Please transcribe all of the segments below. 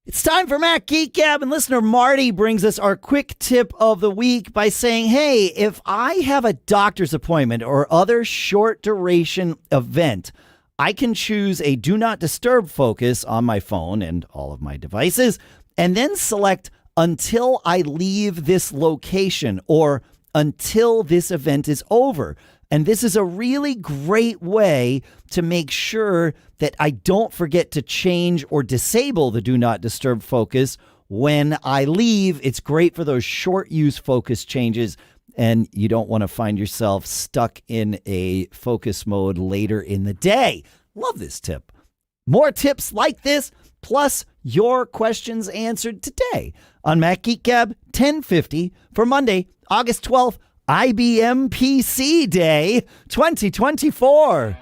It's time for Mac Geek Gab, and listener Marty brings us our quick tip of the week by saying, hey, if I have a doctor's appointment or other short duration event, I can choose a do not disturb focus on my phone and all of my devices, and then select until I leave this location or until this event is over. And this is a really great way to make sure that I don't forget to change or disable the do not disturb focus when I leave. It's great for those short use focus changes, and you don't want to find yourself stuck in a focus mode later in the day. Love this tip. More tips like this, plus your questions answered today on Mac Geek Gab 1050 for Monday, August 12th. IBM PC Day 2024.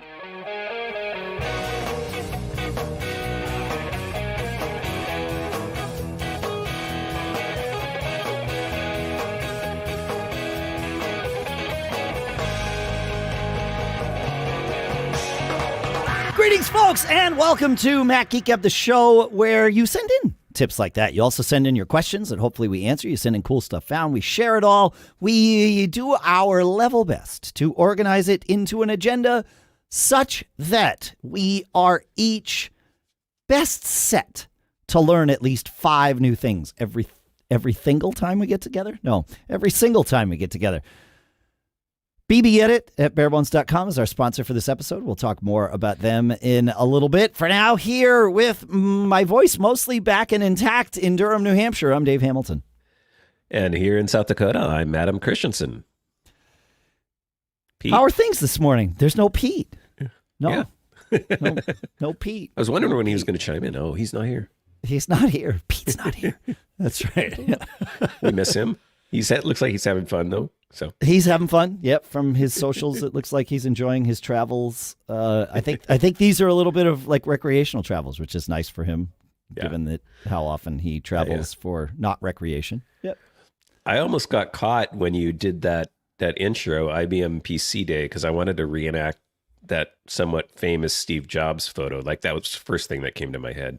Greetings, folks, and welcome to Mac Geek Gab, the show where you send in tips like that. You also send in your questions and hopefully we answer. You send in cool stuff found. We share it all. We do our level best to organize it into an agenda such that we are each best set to learn at least 5 new things every single time we get together. No, every single time we get together. BBEdit at barebones.com is our sponsor for this episode. We'll talk more about them in a little bit. For now, here with my voice mostly back and intact in Durham, New Hampshire, I'm Dave Hamilton. And here in South Dakota, I'm Adam Christianson. Pete? How are things this morning? There's no Pete. No. Yeah. no Pete. I was wondering when he was going to chime in. Oh, he's not here. He's not here. Pete's not here. That's right. We miss him. Looks like he's having fun, though. So he's having fun. Yep. From his socials, it looks like he's enjoying his travels. I think these are a little bit of like recreational travels, which is nice for him, given that how often he travels for not recreation. Yep. I almost got caught when you did that intro, IBM PC Day, because I wanted to reenact that somewhat famous Steve Jobs photo. Like that was the first thing that came to my head.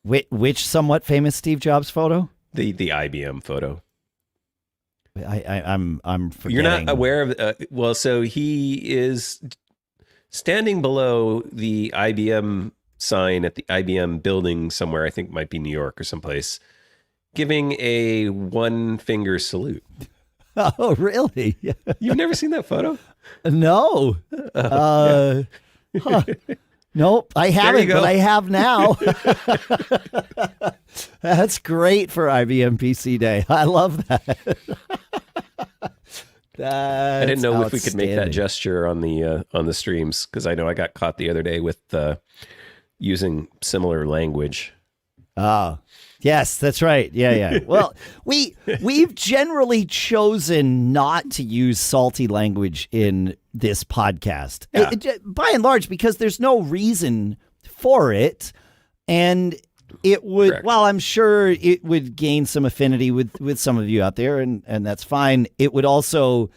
Which somewhat famous Steve Jobs photo? The IBM photo. I'm forgetting. You're not aware of so he is standing below the IBM sign at the IBM building somewhere. I think it might be New York or someplace, giving a 1-finger salute. Oh, really? You've never seen that photo? No. Nope, I haven't, but I have now. That's great for IBM PC Day. I love that. I didn't know if we could make that gesture on the streams, because I know I got caught the other day with using similar language. Oh, yes, that's right. Yeah. Well, we've generally chosen not to use salty language in this podcast, by and large, because there's no reason for it, and it would. Correct. Well, I'm sure it would gain some affinity with some of you out there, and that's fine. It would also,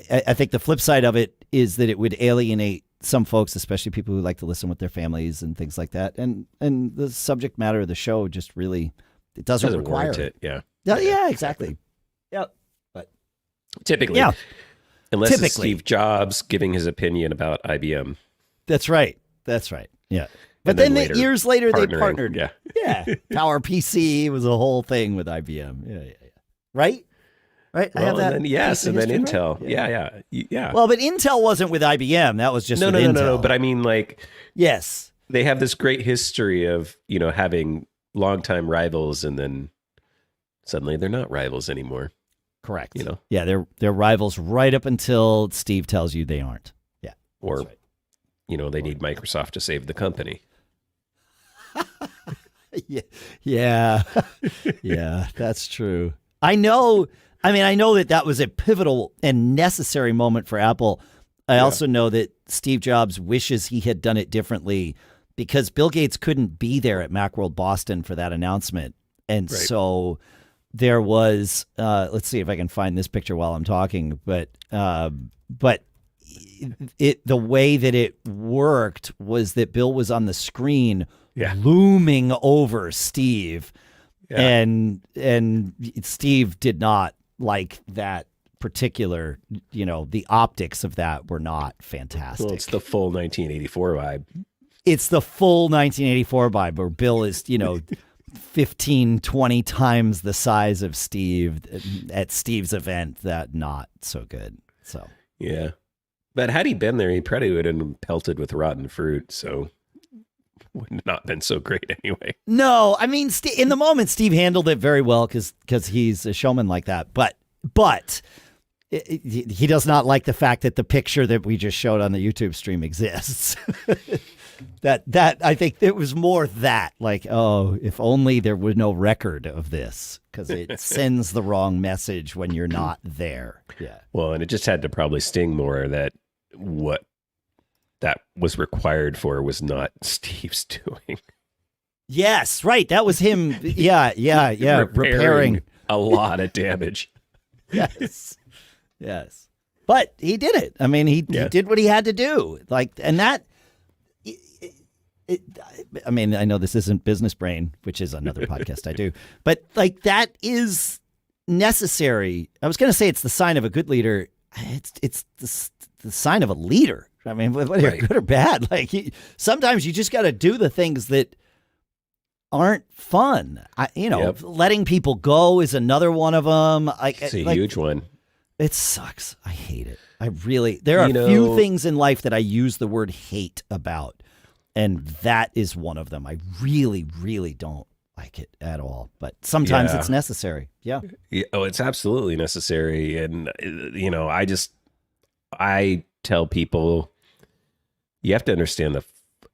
I think, the flip side of it is that it would alienate some folks, especially people who like to listen with their families and things like that. And the subject matter of the show just really, it doesn't require it. Yeah. Yeah, exactly. Yeah. But typically, unless it's Steve Jobs giving his opinion about IBM. That's right. Yeah. But then years later, they partnered. Yeah. Tower PC was a whole thing with IBM. Yeah. Right? Right. Well, I have that. And then Intel. Right? Yeah. Well, but Intel wasn't with IBM. That was just Intel. No. But I mean, like, yes, they have this great history of having longtime rivals, and then suddenly they're not rivals anymore. Correct. Yeah, they're rivals right up until Steve tells you they aren't. Yeah. Or, they need Microsoft to save the company. Yeah, that's true. I know that was a pivotal and necessary moment for Apple. I also know that Steve Jobs wishes he had done it differently because Bill Gates couldn't be there at Macworld Boston for that announcement. And so there was, let's see if I can find this picture while I'm talking, but the way that it worked was that Bill was on the screen looming over Steve. Yeah. And Steve did not like that particular, the optics of that were not fantastic. Well, it's the full 1984 vibe. It's the full 1984 vibe where Bill is, 15, 20 times the size of Steve at Steve's event. That not so good. So, yeah. But had he been there, he probably would have been pelted with rotten fruit. So would have not been so great anyway. No, I mean, in the moment, Steve handled it very well because he's a showman like that. But he does not like the fact that the picture that we just showed on the YouTube stream exists. that I think it was more that, like, oh, if only there was no record of this, because it sends the wrong message when you're not there. Yeah. Well, and it just had to probably sting more that what that was required for was not Steve's doing. Yes, right. That was him. Yeah. Repairing a lot of damage. Yes. But he did it. I mean, he did what he had to do. And that, I mean, I know this isn't Business Brain, which is another podcast I do, but that is necessary. I was going to say it's the sign of a good leader. It's the sign of a leader. I mean, whether you're good or bad, sometimes you just got to do the things that aren't fun. Letting people go is another one of them. It's a huge one. It sucks. I hate it. There are few things in life that I use the word hate about, and that is one of them. I really, really don't like it at all, but sometimes it's necessary. Yeah. Oh, it's absolutely necessary. And, I tell people, you have to understand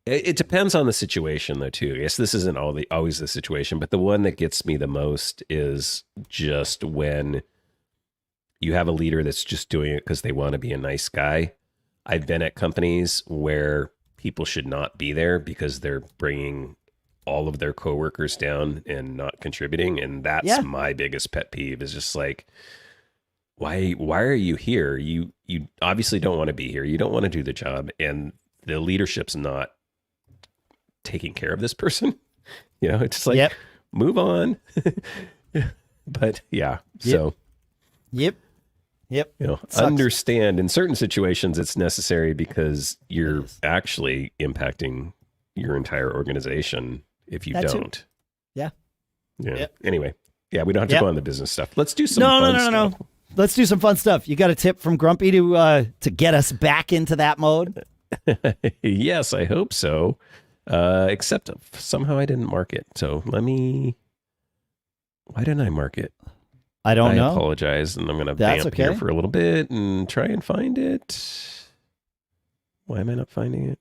it depends on the situation though, too. Yes, this isn't always the situation, but the one that gets me the most is just when you have a leader that's just doing it because they want to be a nice guy. I've been at companies where people should not be there because they're bringing all of their coworkers down and not contributing. And that's my biggest pet peeve, is just like, why are you here? You obviously don't want to be here. You don't want to do the job. And the leadership's not taking care of this person. It's just like, move on. But so. Yep. Understand in certain situations it's necessary because you're actually impacting your entire organization if you don't. Yeah. Anyway, we don't have to go on the business stuff. Let's do some fun stuff. No. Let's do some fun stuff. You got a tip from Grumpy to get us back into that mode? Yes, I hope so. Except somehow I didn't mark it. So why didn't I mark it? I don't know. I apologize, and I'm going to vamp here for a little bit and try and find it. Why am I not finding it?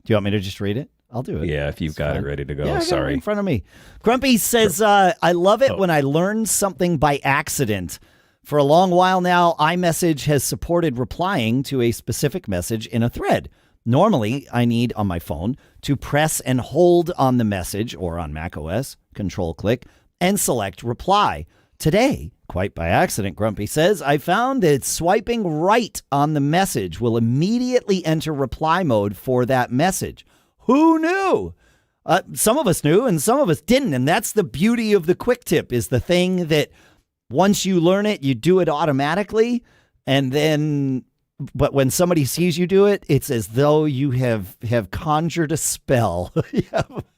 Do you want me to just read it? I'll do it. Yeah, if you've got it ready to go. Sorry. In front of me. Grumpy says, I love it when I learn something by accident. For a long while now, iMessage has supported replying to a specific message in a thread. Normally, I need on my phone to press and hold on the message, or on macOS, control-click, and select reply. Today, quite by accident, Grumpy says, I found that swiping right on the message will immediately enter reply mode for that message. Who knew? Some of us knew and some of us didn't. And that's the beauty of the quick tip, is the thing that once you learn it, you do it automatically. And then, but when somebody sees you do it, it's as though you have conjured a spell.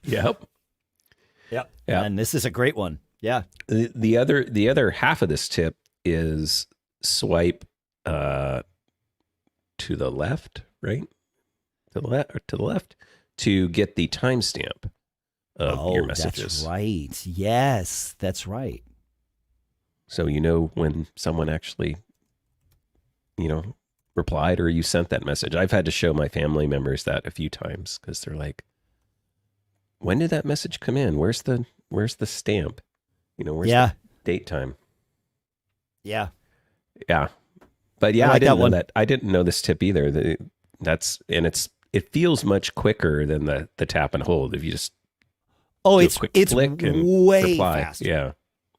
Yep. And this is a great one. Yeah. The other half of this tip is swipe to the left, right? To the left to get the timestamp of your messages. That's right. Yes, that's right. So when someone actually, replied or you sent that message. I've had to show my family members that a few times because they're like, when did that message come in? Where's the stamp? Where's the date time? Yeah. Yeah. But I didn't know that. I didn't know this tip either. It feels much quicker than the tap and hold if you just it's click and way reply. faster. Yeah.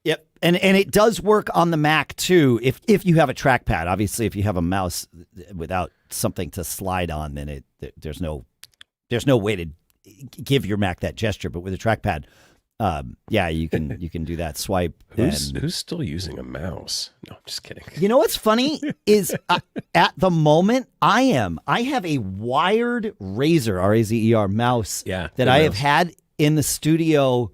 Yep. And it does work on the Mac too. If you have a trackpad, obviously if you have a mouse without something to slide on, then there's no way to give your Mac that gesture, but with a trackpad, yeah, you can do that swipe. Who's still using a mouse? No, I'm just kidding. You know what's funny is at the moment I have a wired Razer RAZER mouse that I have had in the studio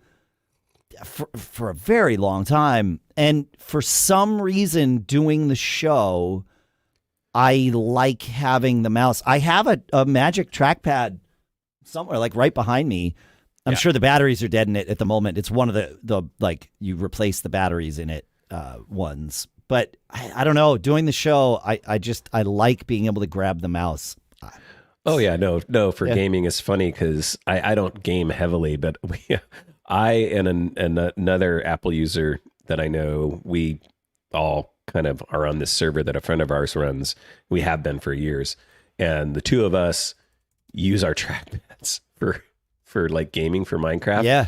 for a very long time, and for some reason doing the show, I like having the mouse. I have a Magic trackpad somewhere, like right behind me. I'm sure the batteries are dead in it at the moment. It's one of the like you replace the batteries in it ones. But I don't know. Doing the show, I like being able to grab the mouse. Oh yeah, no. For gaming, it's funny because I don't game heavily, but I and another Apple user that I know, we all kind of are on this server that a friend of ours runs. We have been for years, and the two of us use our trackpads for like gaming for Minecraft. Yeah.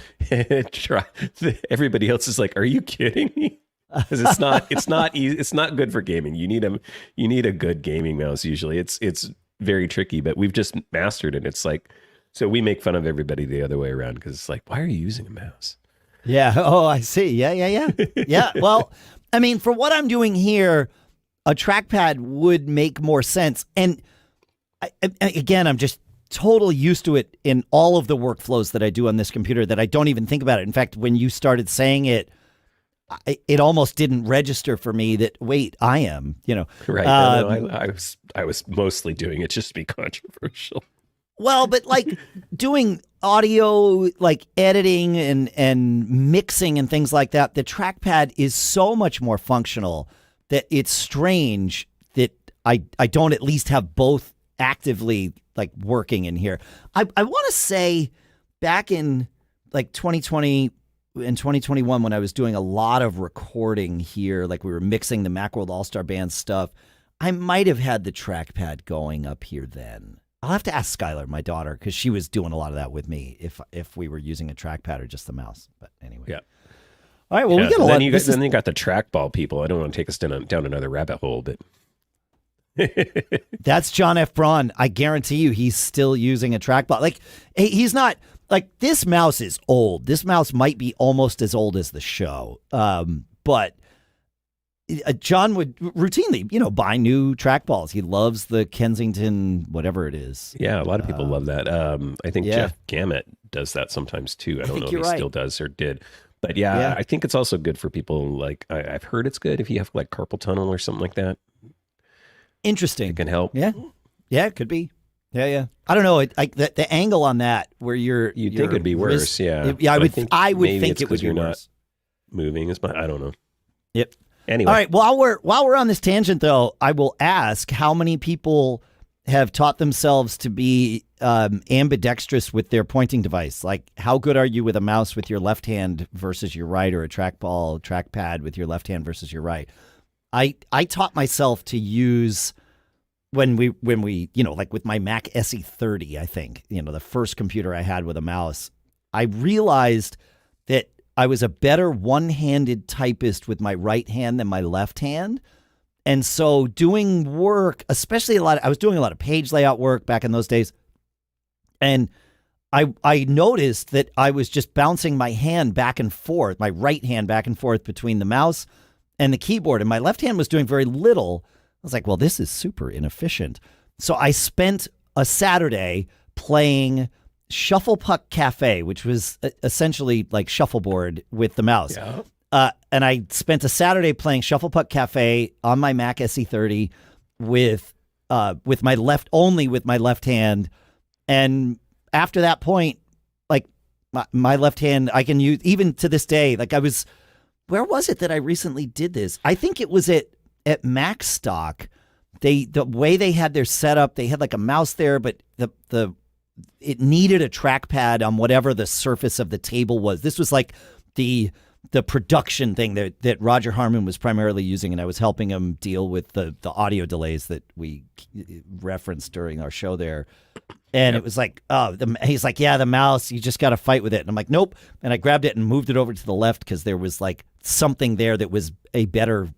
Everybody else is like, "Are you kidding me?" Because it's not easy. It's not good for gaming. You need a good gaming mouse. Usually, it's very tricky. But we've just mastered it. It's like, so we make fun of everybody the other way around because it's like, why are you using a mouse? Yeah. Oh, I see. Yeah. Yeah. Well, I mean, for what I'm doing here, a trackpad would make more sense. And again, I'm just totally used to it in all of the workflows that I do on this computer that I don't even think about it. In fact, when you started saying it, it almost didn't register for me that, wait, I am, Right. I was mostly doing it just to be controversial. Well, but like doing audio, like editing and mixing and things like that, the trackpad is so much more functional that it's strange that I don't at least have both actively like working in here. I want to say back in like 2020 and 2021 when I was doing a lot of recording here, like we were mixing the Macworld All-Star Band stuff, I might have had the trackpad going up here then. I'll have to ask Skylar, my daughter, because she was doing a lot of that with me if we were using a trackpad or just the mouse. But anyway. Yeah. All right, well, we got a lot. Then you got the trackball people. I don't want to take us down another rabbit hole, but... That's John F. Braun. I guarantee you he's still using a trackball. Like, he's not... Like, this mouse is old. This mouse might be almost as old as the show. But John would routinely, buy new trackballs. He loves the Kensington, whatever it is. Yeah, a lot of people love that. I think Jeff Gamet does that sometimes too. I don't know if he still does or did. But yeah, I think it's also good for people. Like, I've heard it's good if you have like carpal tunnel or something like that. Interesting. It can help. Yeah. Yeah, it could be. Yeah. I don't know. The angle on that where you'd think it'd be worse. Yeah. I would think it would be you're worse. Not moving as much. I don't know. Yep. Anyway. All right. While we're on this tangent, though, I will ask how many people have taught themselves to be ambidextrous with their pointing device. Like, how good are you with a mouse with your left hand versus your right, or a trackpad with your left hand versus your right? I taught myself to use when we like with my Mac SE30, I think, the first computer I had with a mouse, I realized that I was a better one-handed typist with my right hand than my left hand. And so doing work, especially I was doing a lot of page layout work back in those days. And I noticed that I was just bouncing my hand back and forth, my right hand back and forth between the mouse and the keyboard. And my left hand was doing very little. I was like, well, this is super inefficient. So I spent a Saturday playing Shuffle Puck Cafe, which was essentially like shuffleboard with the mouse. Yeah. And I spent a Saturday playing Shuffle Puck Cafe on my Mac SE30 with my left hand. And after that point, like my left hand, I can use even to this day. Like where was it that I recently did this? I think it was at Mac Stock. The way they had their setup, they had like a mouse there, but it needed a trackpad on whatever the surface of the table was. This was like the production thing that Roger Harmon was primarily using, and I was helping him deal with the audio delays that we referenced during our show there. And It was like, he's like, yeah, the mouse, you just got to fight with it. And I'm like, nope. And I grabbed it and moved it over to the left because there was like something there that was a better,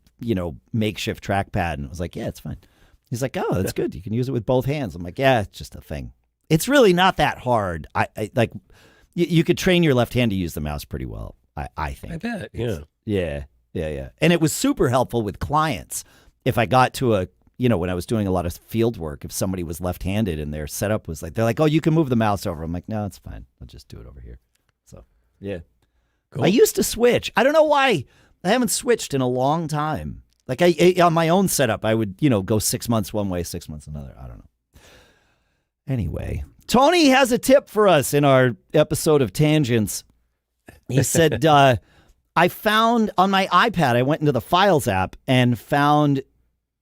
makeshift trackpad. And I was like, yeah, it's fine. He's like, oh, that's good. You can use it with both hands. I'm like, yeah, it's just a thing. It's really not that hard. I like you could train your left hand to use the mouse pretty well. I think. I bet. Yeah. Yeah. And it was super helpful with clients. If I got to when I was doing a lot of field work, if somebody was left-handed and their setup was like, they're like, oh, you can move the mouse over. I'm like, no, it's fine. I'll just do it over here. So, yeah. Cool. I used to switch. I don't know why. I haven't switched in a long time. Like on my own setup, I would, go 6 months one way, 6 months another. I don't know. Anyway, Tony has a tip for us in our episode of Tangents. He said, I found on my iPad, I went into the Files app and found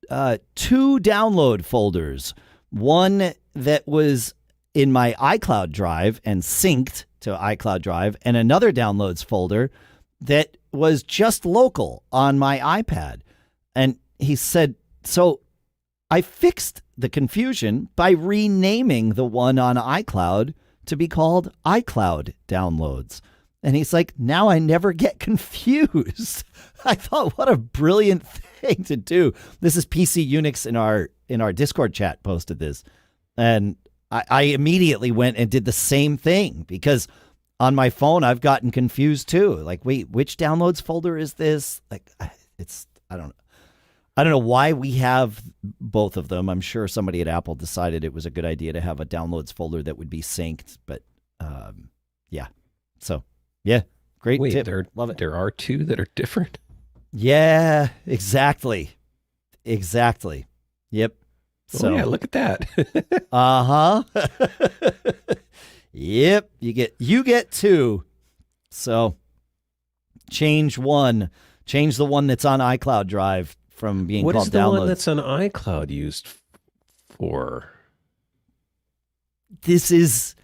2 download folders. One that was in my iCloud drive and synced to iCloud drive, and another downloads folder that was just local on my iPad. And he said, so I fixed the confusion by renaming the one on iCloud to be called iCloud Downloads. And he's like, now I never get confused. I thought, what a brilliant thing to do. This is PC Unix in our Discord chat posted this. And I immediately went and did the same thing because on my phone, I've gotten confused too. Like, wait, which downloads folder is this? Like, I don't know why we have both of them. I'm sure somebody at Apple decided it was a good idea to have a downloads folder that would be synced. But yeah. So, yeah, great tip. Love it. There are 2 that are different. Yeah, exactly. Yep. So, yeah, look at that. Yep, you get 2. So change the one that's on iCloud drive from being called downloads. What is the one that's on iCloud used for? This is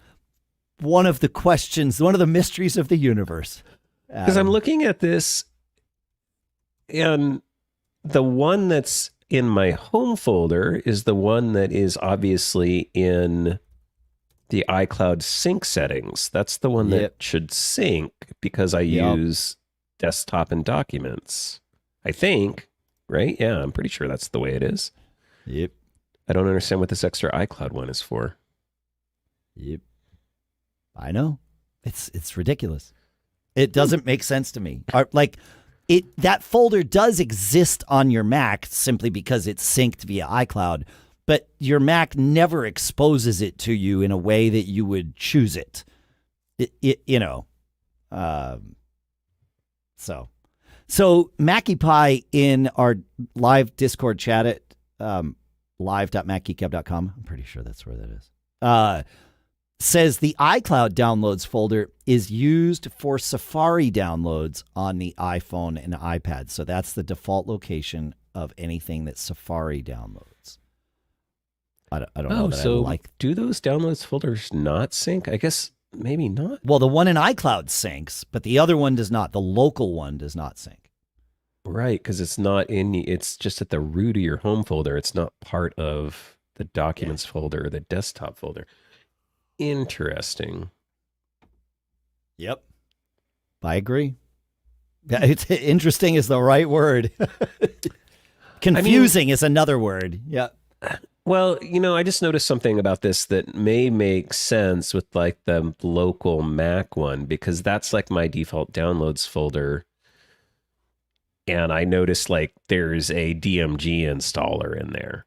one of the questions, one of the mysteries of the universe. Because I'm looking at this, and the one that's in my home folder is the one that is obviously in the iCloud sync settings. That's the one that should sync because I use desktop and documents. I think, right? Yeah, I'm pretty sure that's the way it is. Yep. I don't understand what this extra iCloud one is for. Yep. I know. It's ridiculous. It doesn't make sense to me. That folder does exist on your Mac simply because it's synced via iCloud, but your Mac never exposes it to you in a way that you would choose it. So Mackie Pie in our live Discord chat at live.macgeekgab.com, I'm pretty sure that's where that is, says the iCloud downloads folder is used for Safari downloads on the iPhone and iPad. So that's the default location of anything that Safari downloads. I don't know. So do those downloads folders not sync? I guess maybe not. Well, the one in iCloud syncs, but the other one does not. The local one does not sync. Right, because it's just at the root of your home folder. It's not part of the documents folder or the desktop folder. Interesting. Yep. I agree. It's interesting is the right word. Confusing is another word. Yeah. Well, I just noticed something about this that may make sense with like the local Mac one, because that's like my default downloads folder. And I noticed like there's a DMG installer in there.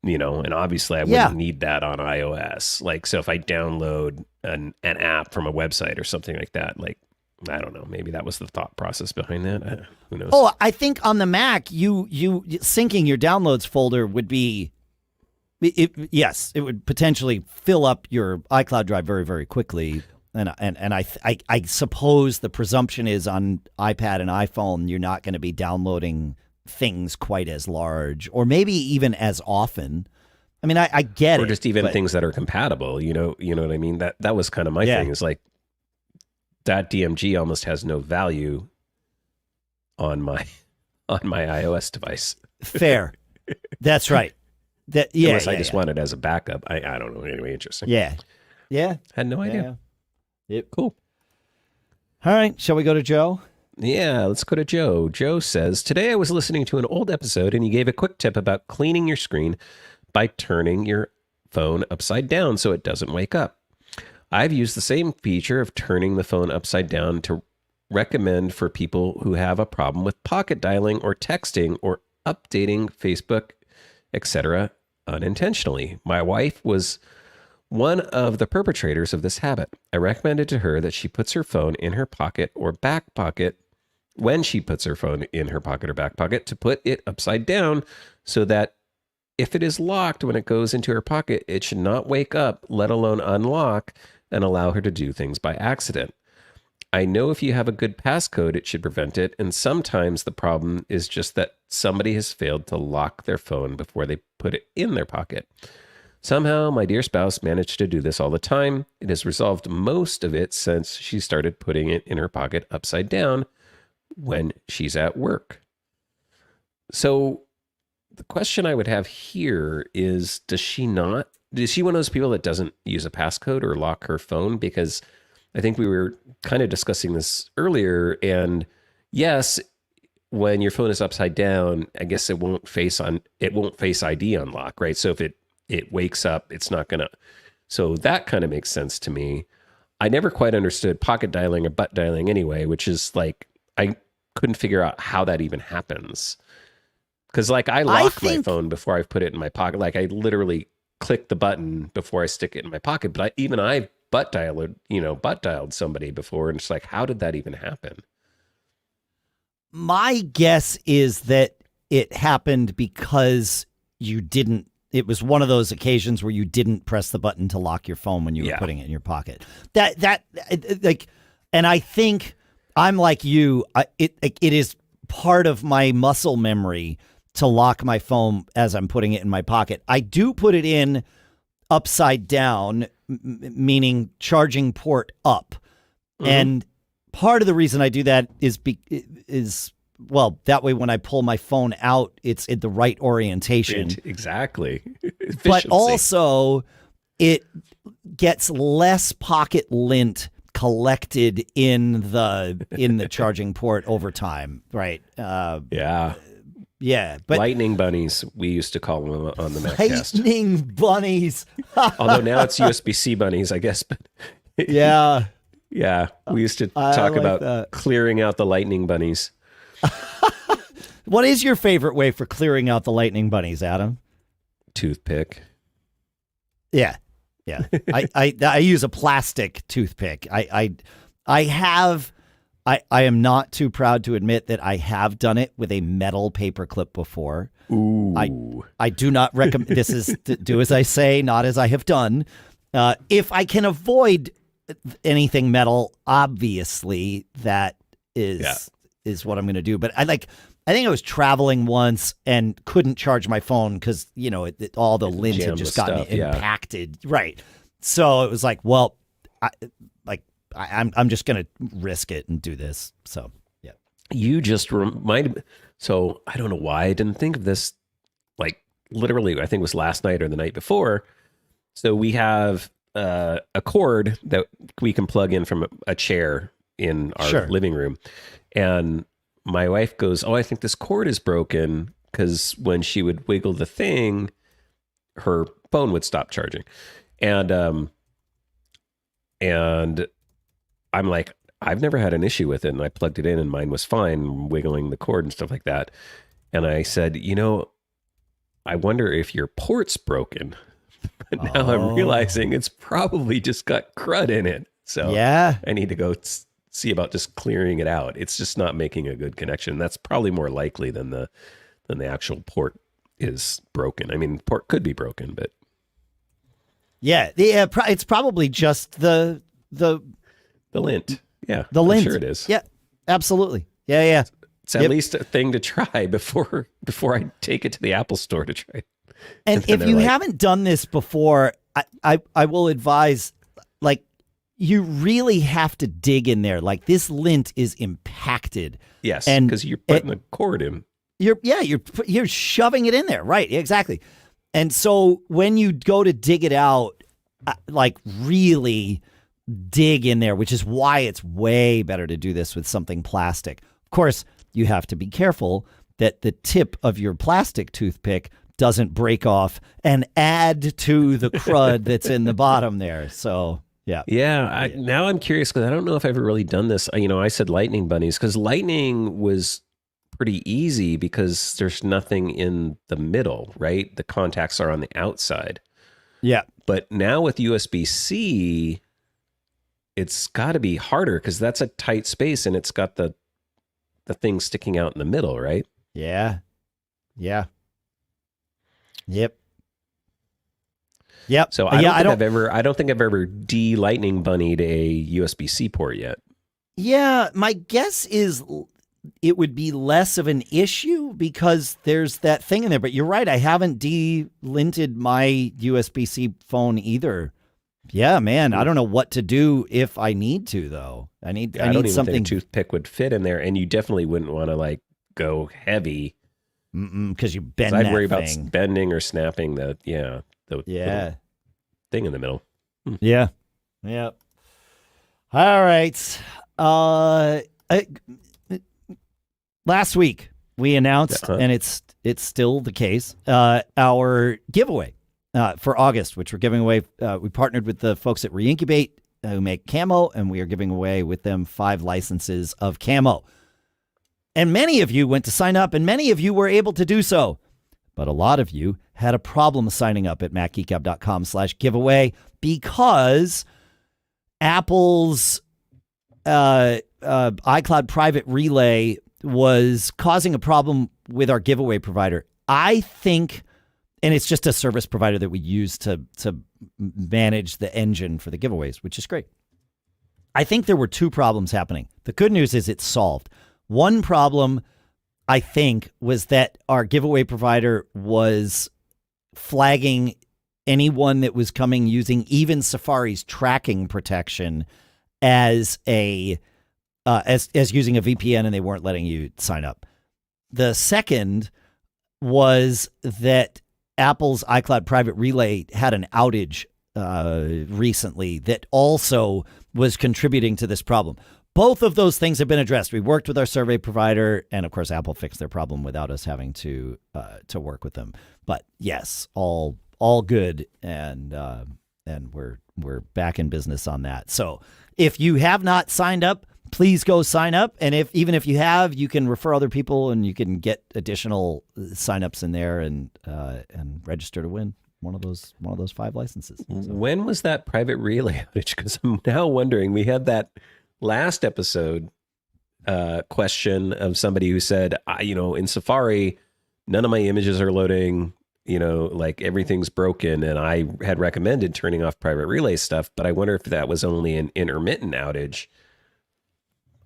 And obviously I wouldn't need that on iOS. Like, so if I download an app from a website or something like that, like, I don't know, maybe that was the thought process behind that. Who knows? Oh, I think on the Mac, you syncing your downloads folder would be, it would potentially fill up your iCloud drive very, very quickly. And I suppose the presumption is on iPad and iPhone, you're not going to be downloading things quite as large, or maybe even as often. I mean, I get it. Or just even things that are compatible, you know what I mean? That was kind of my thing, is like that DMG almost has no value on my iOS device. Fair. That's right. Unless I just want it as a backup. I don't know. Anyway, interesting. Yeah. Had no idea. Yep. Cool. All right. Shall we go to Joe? Yeah, let's go to Joe. Joe says, today I was listening to an old episode and you gave a quick tip about cleaning your screen by turning your phone upside down so it doesn't wake up. I've used the same feature of turning the phone upside down to recommend for people who have a problem with pocket dialing or texting or updating Facebook, etc. unintentionally. My wife was one of the perpetrators of this habit. I recommended to her that she puts her phone in her pocket or back pocket when she puts her phone in her pocket or back pocket to put it upside down so that if it is locked when it goes into her pocket, it should not wake up, let alone unlock and allow her to do things by accident. I know if you have a good passcode, it should prevent it. And sometimes the problem is just that somebody has failed to lock their phone before they put it in their pocket. Somehow, my dear spouse managed to do this all the time. It has resolved most of it since she started putting it in her pocket upside down when she's at work. So the question I would have here is, is she one of those people that doesn't use a passcode or lock her phone? Because I think we were kind of discussing this earlier, and yes, when your phone is upside down, I guess it won't face ID unlock, right? So if it wakes up, it's not gonna. So that kind of makes sense to me. I never quite understood pocket dialing or butt dialing anyway, which is like, I couldn't figure out how that even happens. Because like I lock my phone before I put it in my pocket. Like I literally click the button before I stick it in my pocket. But I butt dialed somebody before, and it's like, how did that even happen? My guess is that it happened because you didn't. It was one of those occasions where you didn't press the button to lock your phone when you were putting it in your pocket. And I think I'm like you. It is part of my muscle memory to lock my phone as I'm putting it in my pocket. I do put it in upside down, meaning charging port up. Mm-hmm. And part of the reason I do that is well, that way when I pull my phone out, it's in the right orientation. Exactly. But also it gets less pocket lint collected in the charging port over time, right? Yeah, but lightning bunnies, we used to call them on the Maccast. Lightning bunnies. Although now it's USB-C bunnies, I guess. But yeah, we used to talk about clearing out the lightning bunnies. What is your favorite way for clearing out the lightning bunnies, Adam? Toothpick. Yeah. I use a plastic toothpick. I am not too proud to admit that I have done it with a metal paperclip before. Ooh. I do not recommend. This is do as I say, not as I have done. If I can avoid anything metal, obviously that is what I'm going to do. But I think I was traveling once and couldn't charge my phone because all the lint had just gotten impacted. Yeah. Right. So it was like, well, I'm just going to risk it and do this. So, yeah. You just reminded me. So I don't know why I didn't think of this. Like literally, I think it was last night or the night before. So we have a cord that we can plug in from a chair in our living room. And my wife goes, "Oh, I think this cord is broken," because when she would wiggle the thing, her phone would stop charging. And I'm like, I've never had an issue with it. And I plugged it in and mine was fine, wiggling the cord and stuff like that. And I said, I wonder if your port's broken. But now I'm realizing it's probably just got crud in it. So I need to go see about just clearing it out. It's just not making a good connection. That's probably more likely than the actual port is broken. I mean, port could be broken, but it's probably just the lint. Yeah, the lint. I'm sure it is. Yeah, absolutely. Yeah. It's at least a thing to try before I take it to the Apple store to try. And if you haven't done this before, I will advise, you really have to dig in there. Like, this lint is impacted. Yes, because you're putting the cord in. You're shoving it in there. Right, exactly. And so when you go to dig it out, really dig in there, which is why it's way better to do this with something plastic. Of course, you have to be careful that the tip of your plastic toothpick doesn't break off and add to the crud that's in the bottom there. So yeah. Yeah. Now I'm curious because I don't know if I've ever really done this. I said lightning bunnies because lightning was pretty easy because there's nothing in the middle, right? The contacts are on the outside. Yeah. But now with USB-C, it's got to be harder because that's a tight space and it's got the thing sticking out in the middle, right? Yeah. Yeah. Yep. Yep. So I don't think I've ever de-lightning bunnied a USB-C port yet. Yeah, my guess is it would be less of an issue because there's that thing in there. But you're right, I haven't de-linted my USB-C phone either. Yeah, man, I don't know what to do if I need to though. I need don't even something. think a toothpick would fit in there, and you definitely wouldn't want to like go heavy because you bend that I'd worry thing. about bending or snapping the little thing in the middle. Yeah. Yeah. All right. Last week we announced, and it's still the case, our giveaway for August, which we're giving away. We partnered with the folks at Reincubate who make Camo, and we are giving away with them 5 licenses of Camo. And many of you went to sign up, and many of you were able to do so. But a lot of you had a problem signing up at macgeekgab.com/giveaway because Apple's iCloud private relay was causing a problem with our giveaway provider. I think, and it's just a service provider that we use to manage the engine for the giveaways, which is great. I think there were 2 problems happening. The good news is it's solved. One problem, I think, was that our giveaway provider was flagging anyone that was coming using even Safari's tracking protection as using a VPN, and they weren't letting you sign up. The second was that Apple's iCloud Private Relay had an outage recently that also was contributing to this problem. Both of those things have been addressed. We worked with our survey provider, and of course, Apple fixed their problem without us having to work with them. But yes, all good, and we're back in business on that. So if you have not signed up, please go sign up. And even if you have, you can refer other people, and you can get additional signups in there and register to win one of those 5 licenses. So. When was that private relay outage? Because I'm now wondering. We had that last episode question of somebody who said, in Safari, none of my images are loading, like everything's broken. And I had recommended turning off private relay stuff, but I wonder if that was only an intermittent outage.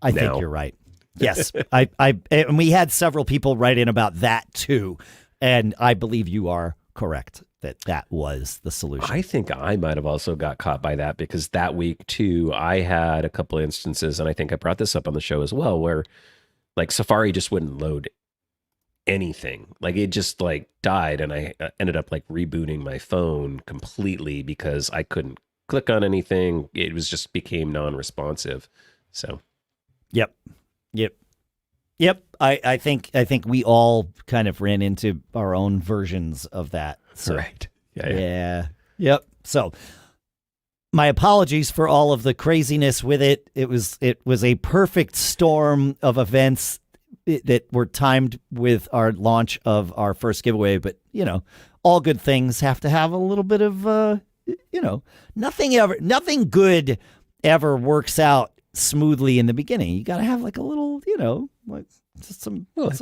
I think you're right. Yes. And we had several people write in about that too. And I believe you are correct that was the solution. I think I might have also got caught by that because that week too, I had a couple of instances, and I think I brought this up on the show as well, where like Safari just wouldn't load anything. Like it just like died, and I ended up like rebooting my phone completely because I couldn't click on anything. It was just became non-responsive. So Yep. I think we all kind of ran into our own versions of that. So, right. Yeah. Yep. So my apologies for all of the craziness with it. It was a perfect storm of events that were timed with our launch of our first giveaway. But, all good things have to have a little bit of, nothing good ever works out smoothly in the beginning. You got to have like a little, like just some little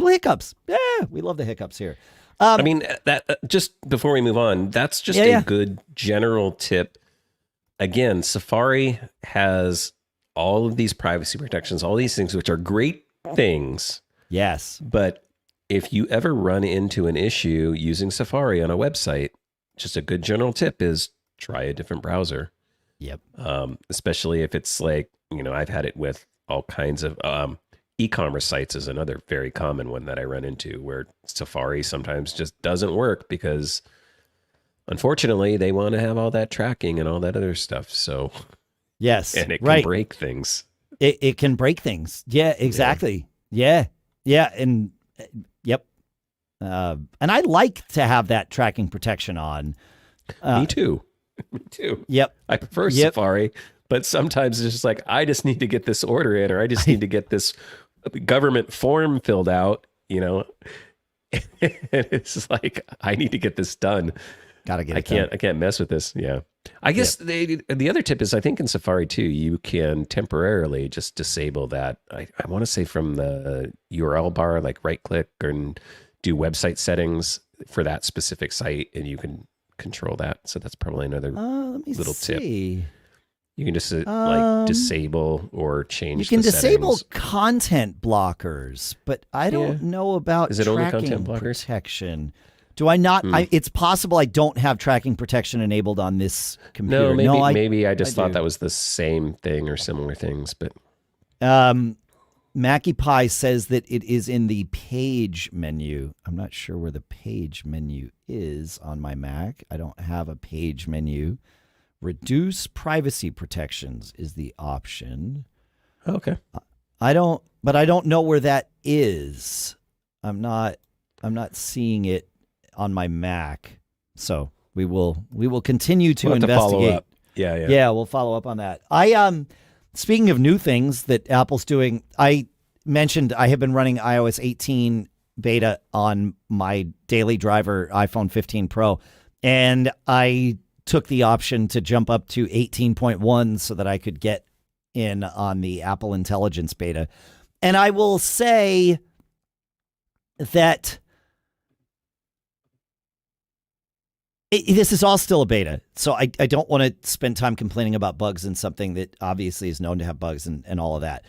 hiccups. Yeah, we love the hiccups here. I mean, that just before we move on, that's just a good general tip. Again, Safari has all of these privacy protections, all these things, which are great things. Yes. But if you ever run into an issue using Safari on a website, just a good general tip is try a different browser. Yep. Especially if it's like, I've had it with all kinds of e-commerce sites is another very common one that I run into where Safari sometimes just doesn't work because unfortunately they want to have all that tracking and all that other stuff. So yes, and it can break things. It can break things. Yeah, exactly. Yeah. And yep. And I like to have that tracking protection on. Me too. Me too. Yep. I prefer Safari, but sometimes it's just like, I just need to get this order in, or I just need to get this government form filled out, you know. It's just like, I need to get this done. Gotta get it done. I can't mess with this. Yeah. I guess the other tip is, I think in Safari too, you can temporarily just disable that. I want to say from the URL bar, like right click and do website settings for that specific site, and you can control that. So that's probably another little tip. You can just like disable or change. You can the disable settings. Content blockers, but I don't know about Is it only tracking content blockers? protection. Do I not? It's possible I don't have tracking protection enabled on this computer. No, maybe I just thought that was the same thing or similar things. But Mackie Pie says that it is in the page menu. I'm not sure where the page menu is on my Mac. I don't have a page menu. Reduce privacy protections is the option. Okay. I don't know where that is. I'm not seeing it on my Mac. So we will continue to investigate. Follow up. Yeah, we'll follow up on that. Speaking of new things that Apple's doing, I mentioned I have been running iOS 18 beta on my daily driver iPhone 15 Pro, and I took the option to jump up to 18.1 so that I could get in on the Apple Intelligence beta. And I will say that this is all still a beta, so I don't want to spend time complaining about bugs in something that obviously is known to have bugs and all of that.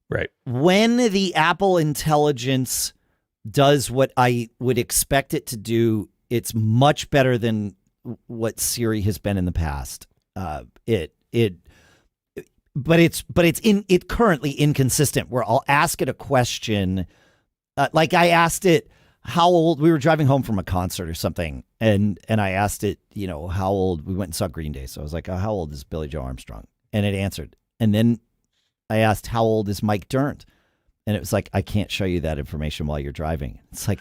Right. When the Apple Intelligence does what I would expect it to do, it's much better than what Siri has been in the past. But it's currently inconsistent, where I'll ask it a question, like I asked it how old. We were driving home from a concert or something, and I asked it, how old. We went and saw Green Day, so I was like, how old is Billy Joe Armstrong? And it answered. And then I asked, how old is Mike Dirnt? And it was like, I can't show you that information while you're driving. It's like,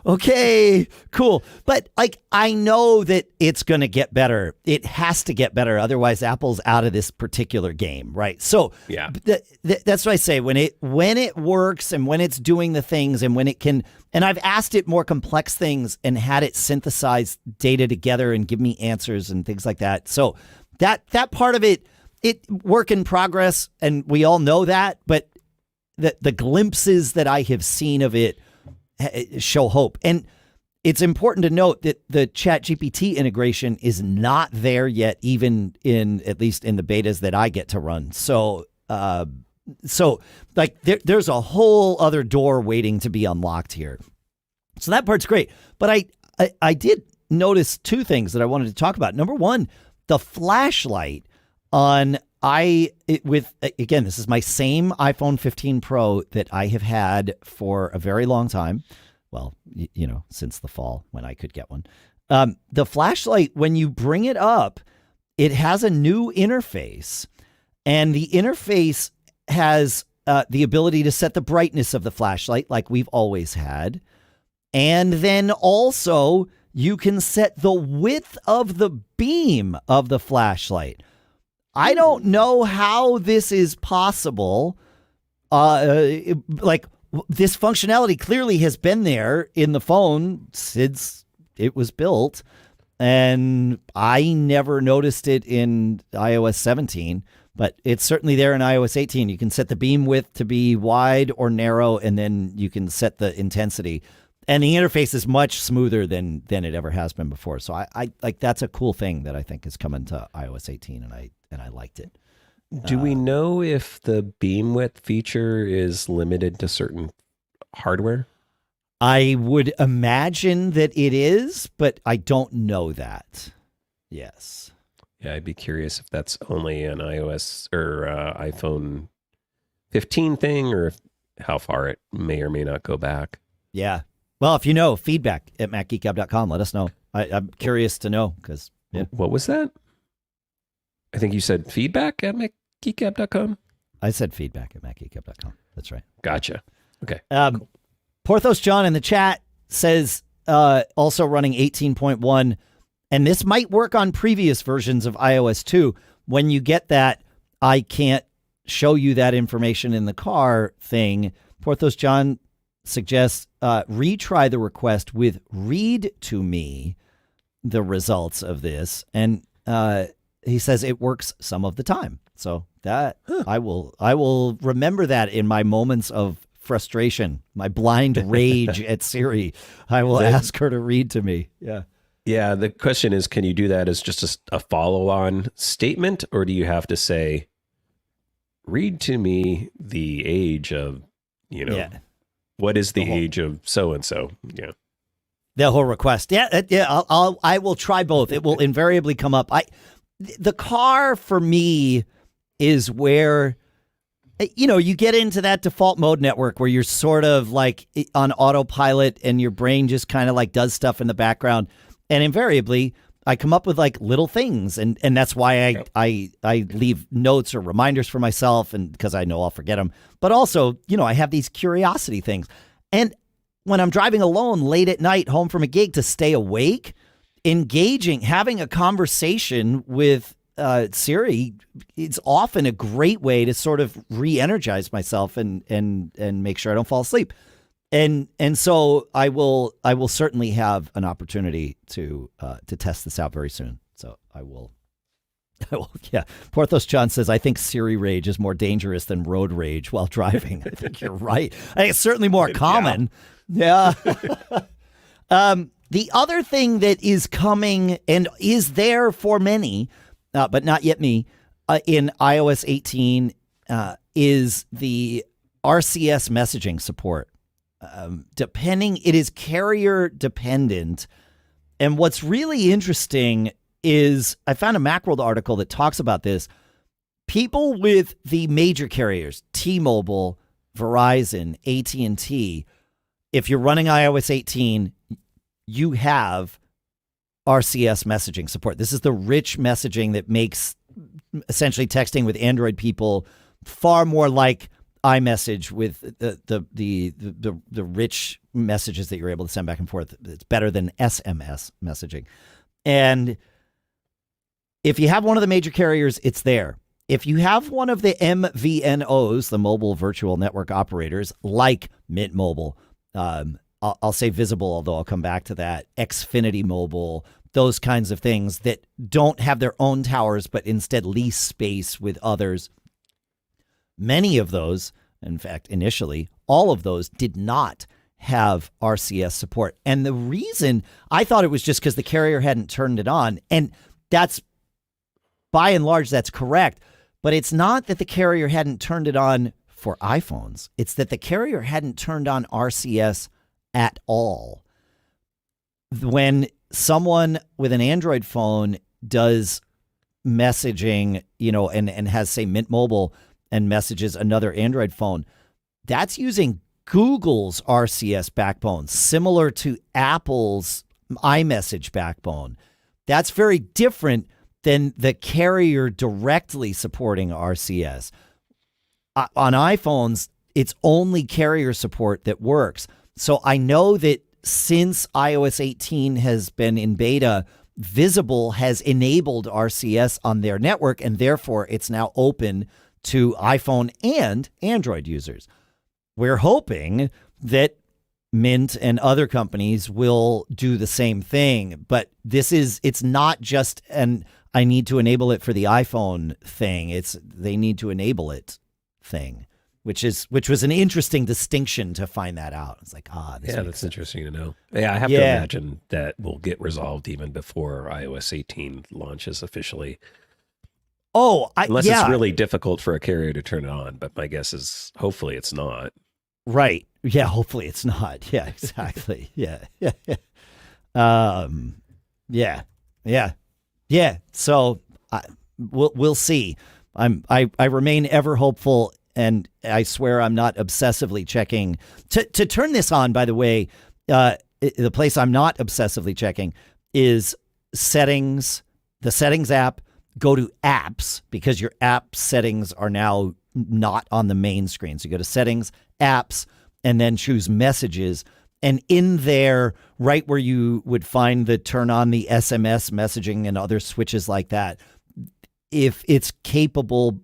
okay, cool. But like, I know that it's going to get better. It has to get better. Otherwise, Apple's out of this particular game, right? So yeah, that's what I say. When it works and when it's doing the things and when it can, and I've asked it more complex things and had it synthesize data together and give me answers and things like that. So that part of it work in progress, and we all know that, but the glimpses that I have seen of it show hope. And it's important to note that the ChatGPT integration is not there yet, even at least in the betas that I get to run. So like there's a whole other door waiting to be unlocked here. So that part's great. But I did notice two things that I wanted to talk about. Number one, the flashlight on again, this is my same iPhone 15 Pro that I have had for a very long time. Well, since the fall when I could get one. The flashlight, when you bring it up, it has a new interface, and the interface has the ability to set the brightness of the flashlight like we've always had. And then also you can set the width of the beam of the flashlight. I don't know how this is possible. Like, this functionality clearly has been there in the phone since it was built, and I never noticed it in iOS 17, but it's certainly there in iOS 18. You can set the beam width to be wide or narrow, and then you can set the intensity. And the interface is much smoother than it ever has been before. So I like, that's a cool thing that I think is coming to iOS 18, and I liked it. Do we know if the beam width feature is limited to certain hardware? I would imagine that it is, but I don't know that. Yes. Yeah, I'd be curious if that's only an iOS or iPhone 15 thing, or how far it may or may not go back. Yeah. Well, if you know, feedback at macgeekgab.com. Let us know. I'm curious to know, because What was that? I think you said feedback at macgeekgab.com. I said feedback at macgeekgab.com. That's right. Gotcha. Okay. Cool. Porthos John in the chat says also running 18.1, and this might work on previous versions of iOS too. When you get that I can't show you that information in the car thing, Porthos John suggests retry the request with read to me the results of this, and he says it works some of the time. So that I will remember that in my moments of frustration, my blind rage at Siri. I will ask her to read to me. Yeah. Yeah. The question is, can you do that as just a follow-on statement, or do you have to say, read to me the age of, what is the age of so-and-so? Yeah. The whole request. Yeah. I will try both. It will invariably come up. The car for me is where, you get into that default mode network where you're sort of like on autopilot and your brain just kind of like does stuff in the background. And invariably I come up with like little things. And that's why I leave notes or reminders for myself, and because I know I'll forget them. But also, I have these curiosity things. And when I'm driving alone late at night home from a gig to stay awake, having a conversation with Siri, it's often a great way to sort of re-energize myself and make sure I don't fall asleep. And so I will certainly have an opportunity to test this out very soon. So I will. Yeah. Porthos John says, I think Siri rage is more dangerous than road rage while driving. I think you're right. I think it's certainly more common. Yeah. The other thing that is coming and is there for many, but not yet me, in iOS 18 is the RCS messaging support. It is carrier dependent. And what's really interesting is I found a Macworld article that talks about this. People with the major carriers, T-Mobile, Verizon, AT&T, if you're running iOS 18, you have RCS messaging support. This is the rich messaging that makes essentially texting with Android people far more like iMessage with the rich messages that you're able to send back and forth. It's better than SMS messaging. And if you have one of the major carriers, it's there. If you have one of the MVNOs, the mobile virtual network operators, like Mint Mobile, I'll say Visible, although I'll come back to that, Xfinity Mobile, those kinds of things that don't have their own towers, but instead lease space with others. Many of those, in fact, initially, all of those did not have RCS support. And the reason, I thought it was just because the carrier hadn't turned it on. And that's, by and large, that's correct. But it's not that the carrier hadn't turned it on for iPhones. It's that the carrier hadn't turned on RCS at all. When someone with an Android phone does messaging, and has, say, Mint Mobile and messages another Android phone, that's using Google's RCS backbone, similar to Apple's iMessage backbone. That's very different than the carrier directly supporting RCS. On iPhones, it's only carrier support that works. So I know that since iOS 18 has been in beta, Visible has enabled RCS on their network, and therefore it's now open to iPhone and Android users. We're hoping that Mint and other companies will do the same thing, but it's not just an I need to enable it for the iPhone thing. It's they need to enable it thing, which was an interesting distinction to find that out. It's like, that's interesting to know. Yeah, I have to imagine that will get resolved even before iOS 18 launches officially. Unless it's really difficult for a carrier to turn it on, but my guess is hopefully it's not. Right. Yeah, hopefully it's not. Yeah, exactly. Yeah. Yeah. So we'll see. I remain ever hopeful, and I swear I'm not obsessively checking. To turn this on, by the way, the place I'm not obsessively checking is settings, the settings app. Go to apps, because your app settings are now not on the main screen. So you go to settings, apps, and then choose messages. And in there, right where you would find the turn on the SMS messaging and other switches like that, if it's capable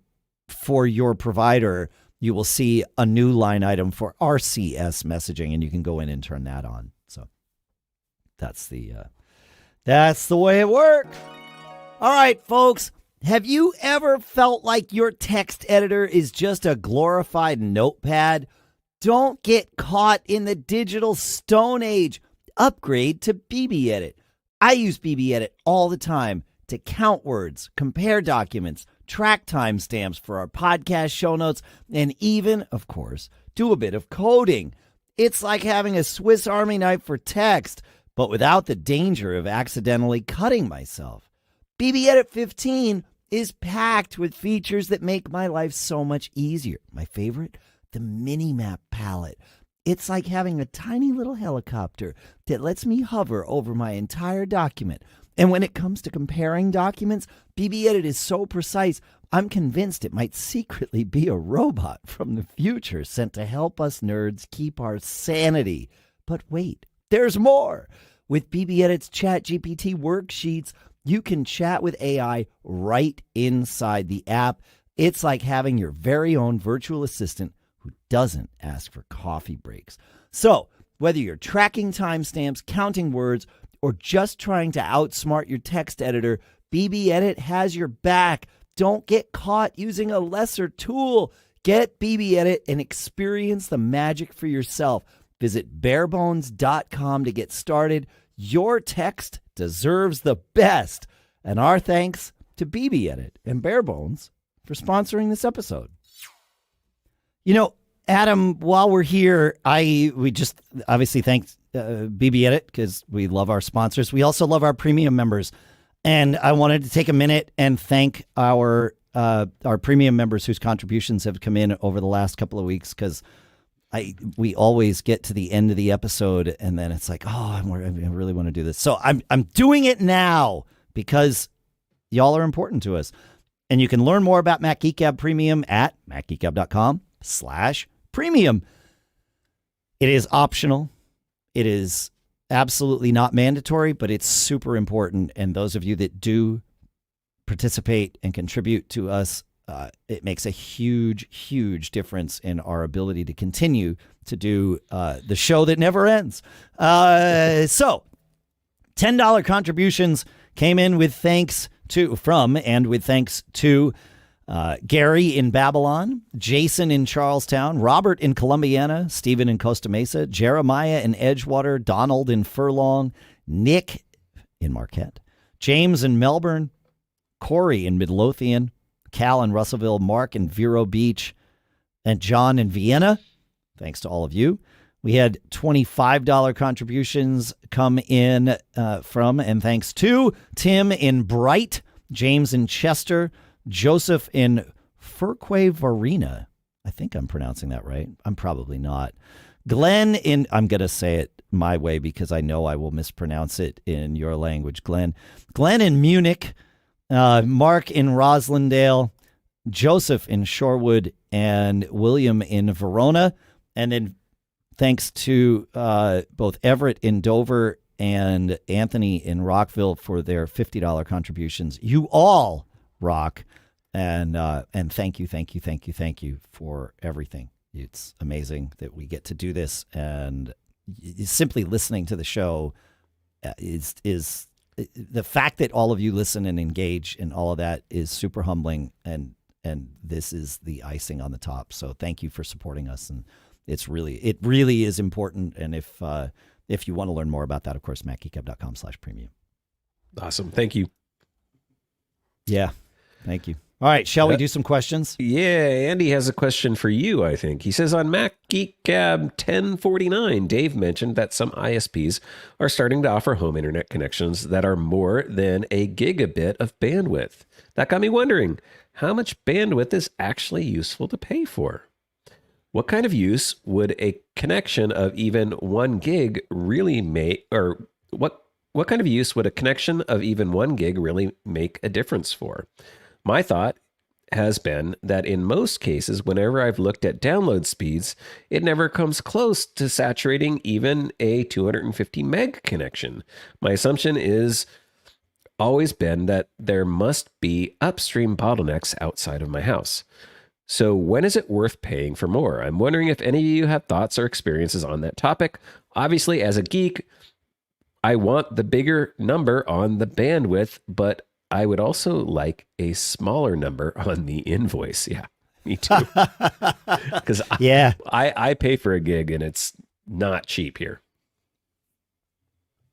for your provider, you will see a new line item for RCS messaging, and you can go in and turn that on. So that's the way it works. All right, folks. Have you ever felt like your text editor is just a glorified notepad? Don't get caught in the digital stone age. Upgrade to BBEdit. I use BBEdit all the time to count words, compare documents, track timestamps for our podcast show notes, and even, of course, do a bit of coding. It's like having a Swiss Army knife for text, but without the danger of accidentally cutting myself. BBEdit 15 is packed with features that make my life so much easier. My favorite? The mini-map palette. It's like having a tiny little helicopter that lets me hover over my entire document. And when it comes to comparing documents, BBEdit is so precise, I'm convinced it might secretly be a robot from the future sent to help us nerds keep our sanity. But wait, there's more. With BBEdit's ChatGPT worksheets, you can chat with AI right inside the app. It's like having your very own virtual assistant who doesn't ask for coffee breaks. So, whether you're tracking timestamps, counting words, or just trying to outsmart your text editor, BBEdit has your back. Don't get caught using a lesser tool. Get BBEdit and experience the magic for yourself. Visit barebones.com to get started. Your text deserves the best. And our thanks to BBEdit and Barebones for sponsoring this episode. You know, Adam, while we're here, we just obviously thank BBEdit because we love our sponsors. We also love our premium members. And I wanted to take a minute and thank our premium members whose contributions have come in over the last couple of weeks, because we always get to the end of the episode and then it's like, oh, I really want to do this. So I'm doing it now because y'all are important to us. And you can learn more about Mac Geek Gab Premium at macgeekgab.com/premium. It is optional. It is absolutely not mandatory, but it's super important. And those of you that do participate and contribute to us, it makes a huge, huge difference in our ability to continue to do the show that never ends. So $10 contributions came in with thanks to Gary in Babylon, Jason in Charlestown, Robert in Columbiana, Stephen in Costa Mesa, Jeremiah in Edgewater, Donald in Furlong, Nick in Marquette, James in Melbourne, Corey in Midlothian, Cal in Russellville, Mark in Vero Beach, and John in Vienna. Thanks to all of you. We had $25 contributions come in from and thanks to Tim in Bright, James in Chester, Joseph in Fuquay-Varina. I think I'm pronouncing that right. I'm probably not. Glenn in, I'm going to say it my way because I know I will mispronounce it in your language, Glenn. Glenn in Munich, Mark in Roslindale, Joseph in Shorewood, and William in Verona. And then thanks to both Everett in Dover and Anthony in Rockville for their $50 contributions. You all rock. And thank you for everything. It's amazing that we get to do this, and simply listening to the show is the fact that all of you listen and engage and all of that is super humbling, and this is the icing on the top. So thank you for supporting us, and it really is important. And if you want to learn more about that, of course, macgeekgab.com/premium. Awesome. Thank you. Yeah. Thank you. All right, shall we do some questions? Yeah, Andy has a question for you, I think. He says, on Mac Geek Gab 1049, Dave mentioned that some ISPs are starting to offer home internet connections that are more than a gigabit of bandwidth. That got me wondering, how much bandwidth is actually useful to pay for? What kind of use would a connection of even 1 gig really make, or what kind of use would a connection of even 1 gig really make a difference for? My thought, has been that in most cases, whenever I've looked at download speeds, it never comes close to saturating even a 250 meg connection. My assumption is always been that there must be upstream bottlenecks outside of my house. So when is it worth paying for more? I'm wondering if any of you have thoughts or experiences on that topic. Obviously, as a geek, I want the bigger number on the bandwidth, but I would also like a smaller number on the invoice. Yeah, me too. Because I pay for a gig and it's not cheap here.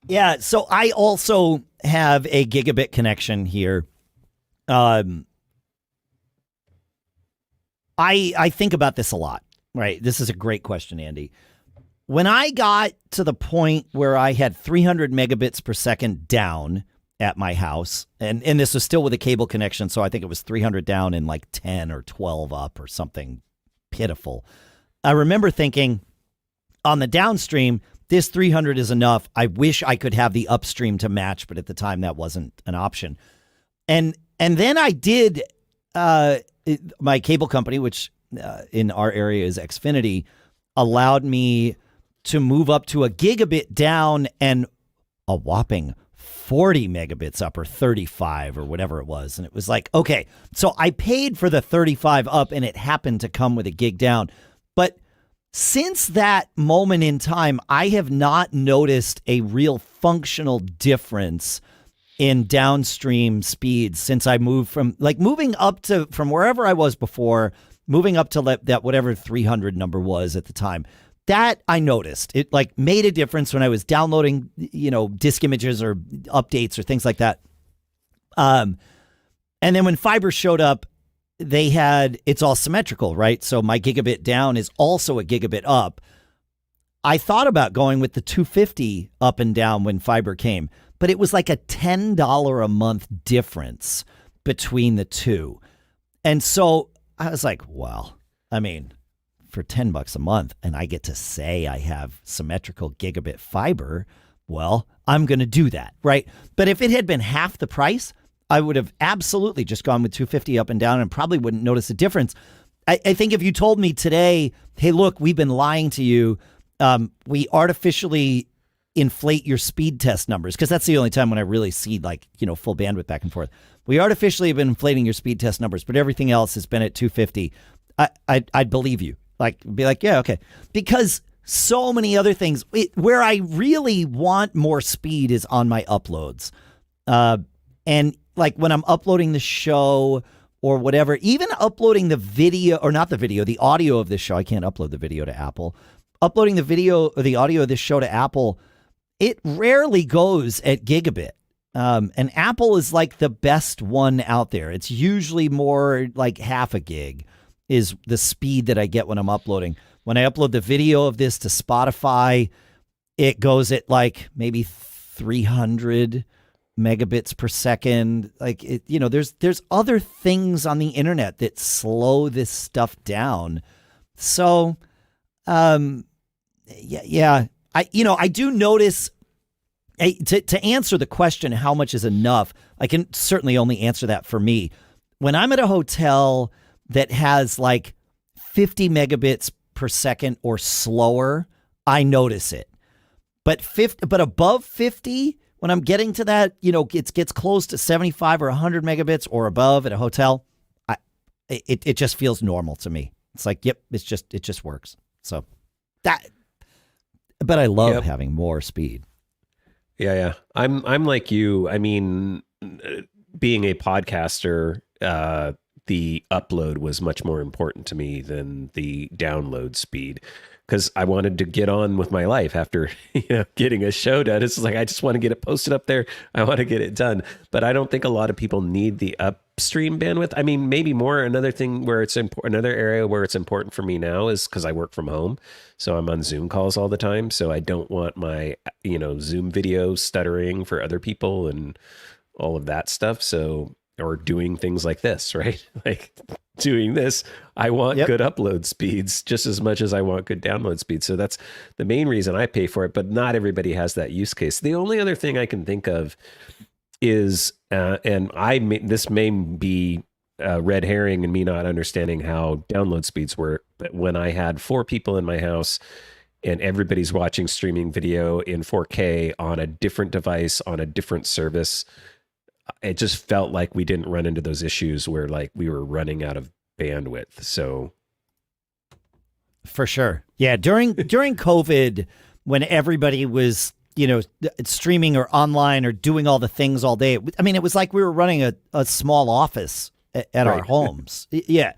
Yeah, so I also have a gigabit connection here. I think about this a lot, right? This is a great question, Andy. When I got to the point where I had 300 megabits per second down at my house, and this was still with a cable connection, so I think it was 300 down and like 10 or 12 up or something pitiful. I remember thinking on the downstream, this 300 is enough. I wish I could have the upstream to match, but at the time that wasn't an option. And then I did, my cable company, which in our area is Xfinity, allowed me to move up to a gigabit down and a whopping 40 megabits up or 35 or whatever it was. And it was like, okay, so I paid for the 35 up and it happened to come with a gig down. But since that moment in time, I have not noticed a real functional difference in downstream speeds since I moved from from wherever I was before, moving up to that whatever 300 number was at the time. That I noticed. It like made a difference when I was downloading, disk images or updates or things like that. And then when fiber showed up, it's all symmetrical, right? So my gigabit down is also a gigabit up. I thought about going with the 250 up and down when fiber came, but it was like a $10 a month difference between the two. And so I was like, well, I mean, for $10 a month and I get to say I have symmetrical gigabit fiber, well, I'm going to do that, right? But if it had been half the price, I would have absolutely just gone with 250 up and down and probably wouldn't notice a difference. I think if you told me today, hey, look, we've been lying to you. We artificially inflate your speed test numbers, because that's the only time when I really see full bandwidth back and forth. We artificially have been inflating your speed test numbers, but everything else has been at 250. I'd believe you. Be like, yeah, okay. Because so many other things, where I really want more speed is on my uploads. And like when I'm uploading the show or whatever, even uploading the video, or not the video, the audio of this show. I can't upload the video to Apple. Uploading the video or the audio of this show to Apple, it rarely goes at gigabit. And Apple is like the best one out there. It's usually more like half a gig is the speed that I get when I'm uploading. When I upload the video of this to Spotify, it goes at like maybe 300 megabits per second. Like there's other things on the internet that slow this stuff down. So, yeah. I do notice. To answer the question, how much is enough? I can certainly only answer that for me. When I'm at a hotel that has like 50 megabits per second or slower, I notice it. But above 50, when I'm getting to that, it gets close to 75 or 100 megabits or above at a hotel, it just feels normal to me. It's like, yep, it just works. So but I love having more speed. Yeah. I'm like you. I mean, being a podcaster, the upload was much more important to me than the download speed, because I wanted to get on with my life after getting a show done. It's like I just want to get it posted up there. I want to get it done. But I don't think a lot of people need the upstream bandwidth. I mean, maybe more. Another thing where it's another area where it's important for me now is because I work from home, so I'm on Zoom calls all the time. So I don't want my Zoom video stuttering for other people and all of that stuff. So, or doing things like this, right? Like doing this, I want good upload speeds just as much as I want good download speeds. So that's the main reason I pay for it, but not everybody has that use case. The only other thing I can think of is, this may be a red herring and me not understanding how download speeds were. But when I had 4 people in my house and everybody's watching streaming video in 4K on a different device, on a different service, it just felt like we didn't run into those issues where like we were running out of bandwidth. So for sure. Yeah. During COVID, when everybody was, streaming or online or doing all the things all day, I mean, it was like we were running a small office at our homes. Yeah.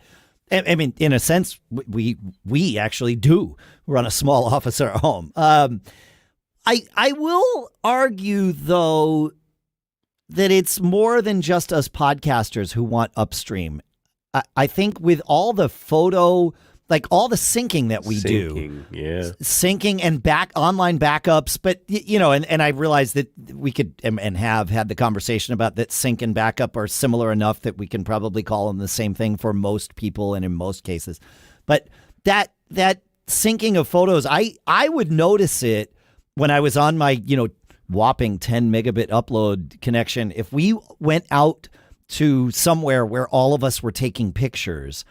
I mean, in a sense, we actually do run a small office at our home. I will argue, though, that it's more than just us podcasters who want upstream. I think with all the photo, like all the syncing that we do, syncing and online backups, but and I realized that we could and have had the conversation about that sync and backup are similar enough that we can probably call them the same thing for most people and in most cases. But that syncing of photos, I would notice it when I was on my whopping 10 megabit upload connection. If we went out to somewhere where all of us were taking pictures,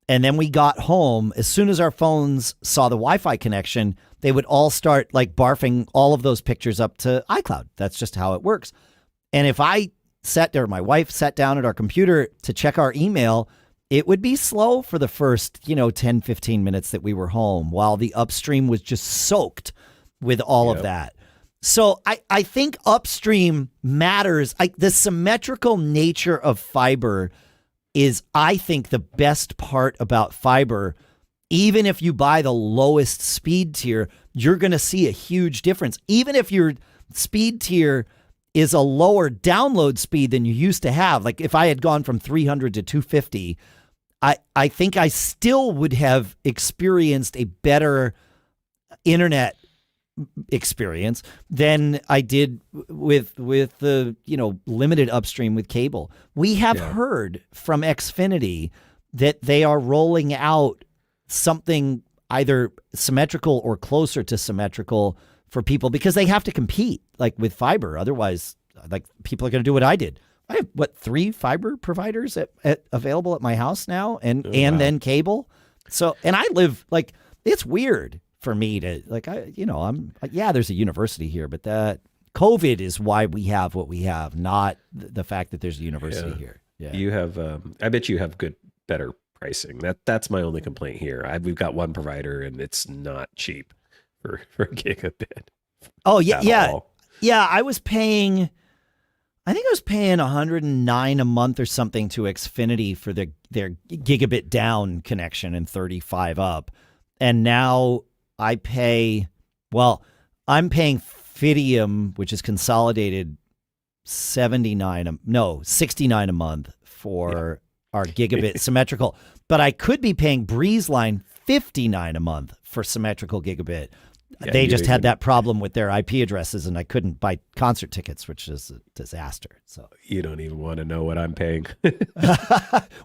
and then we got home, as soon as our phones saw the Wi-Fi connection, they would all start like barfing all of those pictures up to iCloud. That's just how it works. And if I sat there, my wife sat down at our computer to check our email, it would be slow for the first, 10, 15 minutes that we were home while the upstream was just soaked with all of that. So I think upstream matters. The symmetrical nature of fiber is, I think, the best part about fiber. Even if you buy the lowest speed tier, you're going to see a huge difference. Even if your speed tier is a lower download speed than you used to have. Like if I had gone from 300 to 250, I think I still would have experienced a better internet experience than I did with the limited upstream with cable. We have heard from Xfinity that they are rolling out something either symmetrical or closer to symmetrical for people because they have to compete like with fiber. Otherwise, like people are going to do what I did. I have 3 fiber providers available at my house now, and then cable. So, and I live like, it's weird for me to there's a university here, but that COVID is why we have what we have, not the fact that there's a university here. Yeah. You have, I bet you have better pricing. That's my only complaint here. We've got one provider and it's not cheap for a gigabit. Oh yeah. Yeah. I was paying $109 a month or something to Xfinity for their gigabit down connection and 35 up. And now I'm paying Fidium, which is consolidated, $69 a month for our gigabit symmetrical. But I could be paying Breezeline $59 a month for symmetrical gigabit. Yeah, they just had that problem with their IP addresses, and I couldn't buy concert tickets, which is a disaster. So you don't even want to know what I'm paying.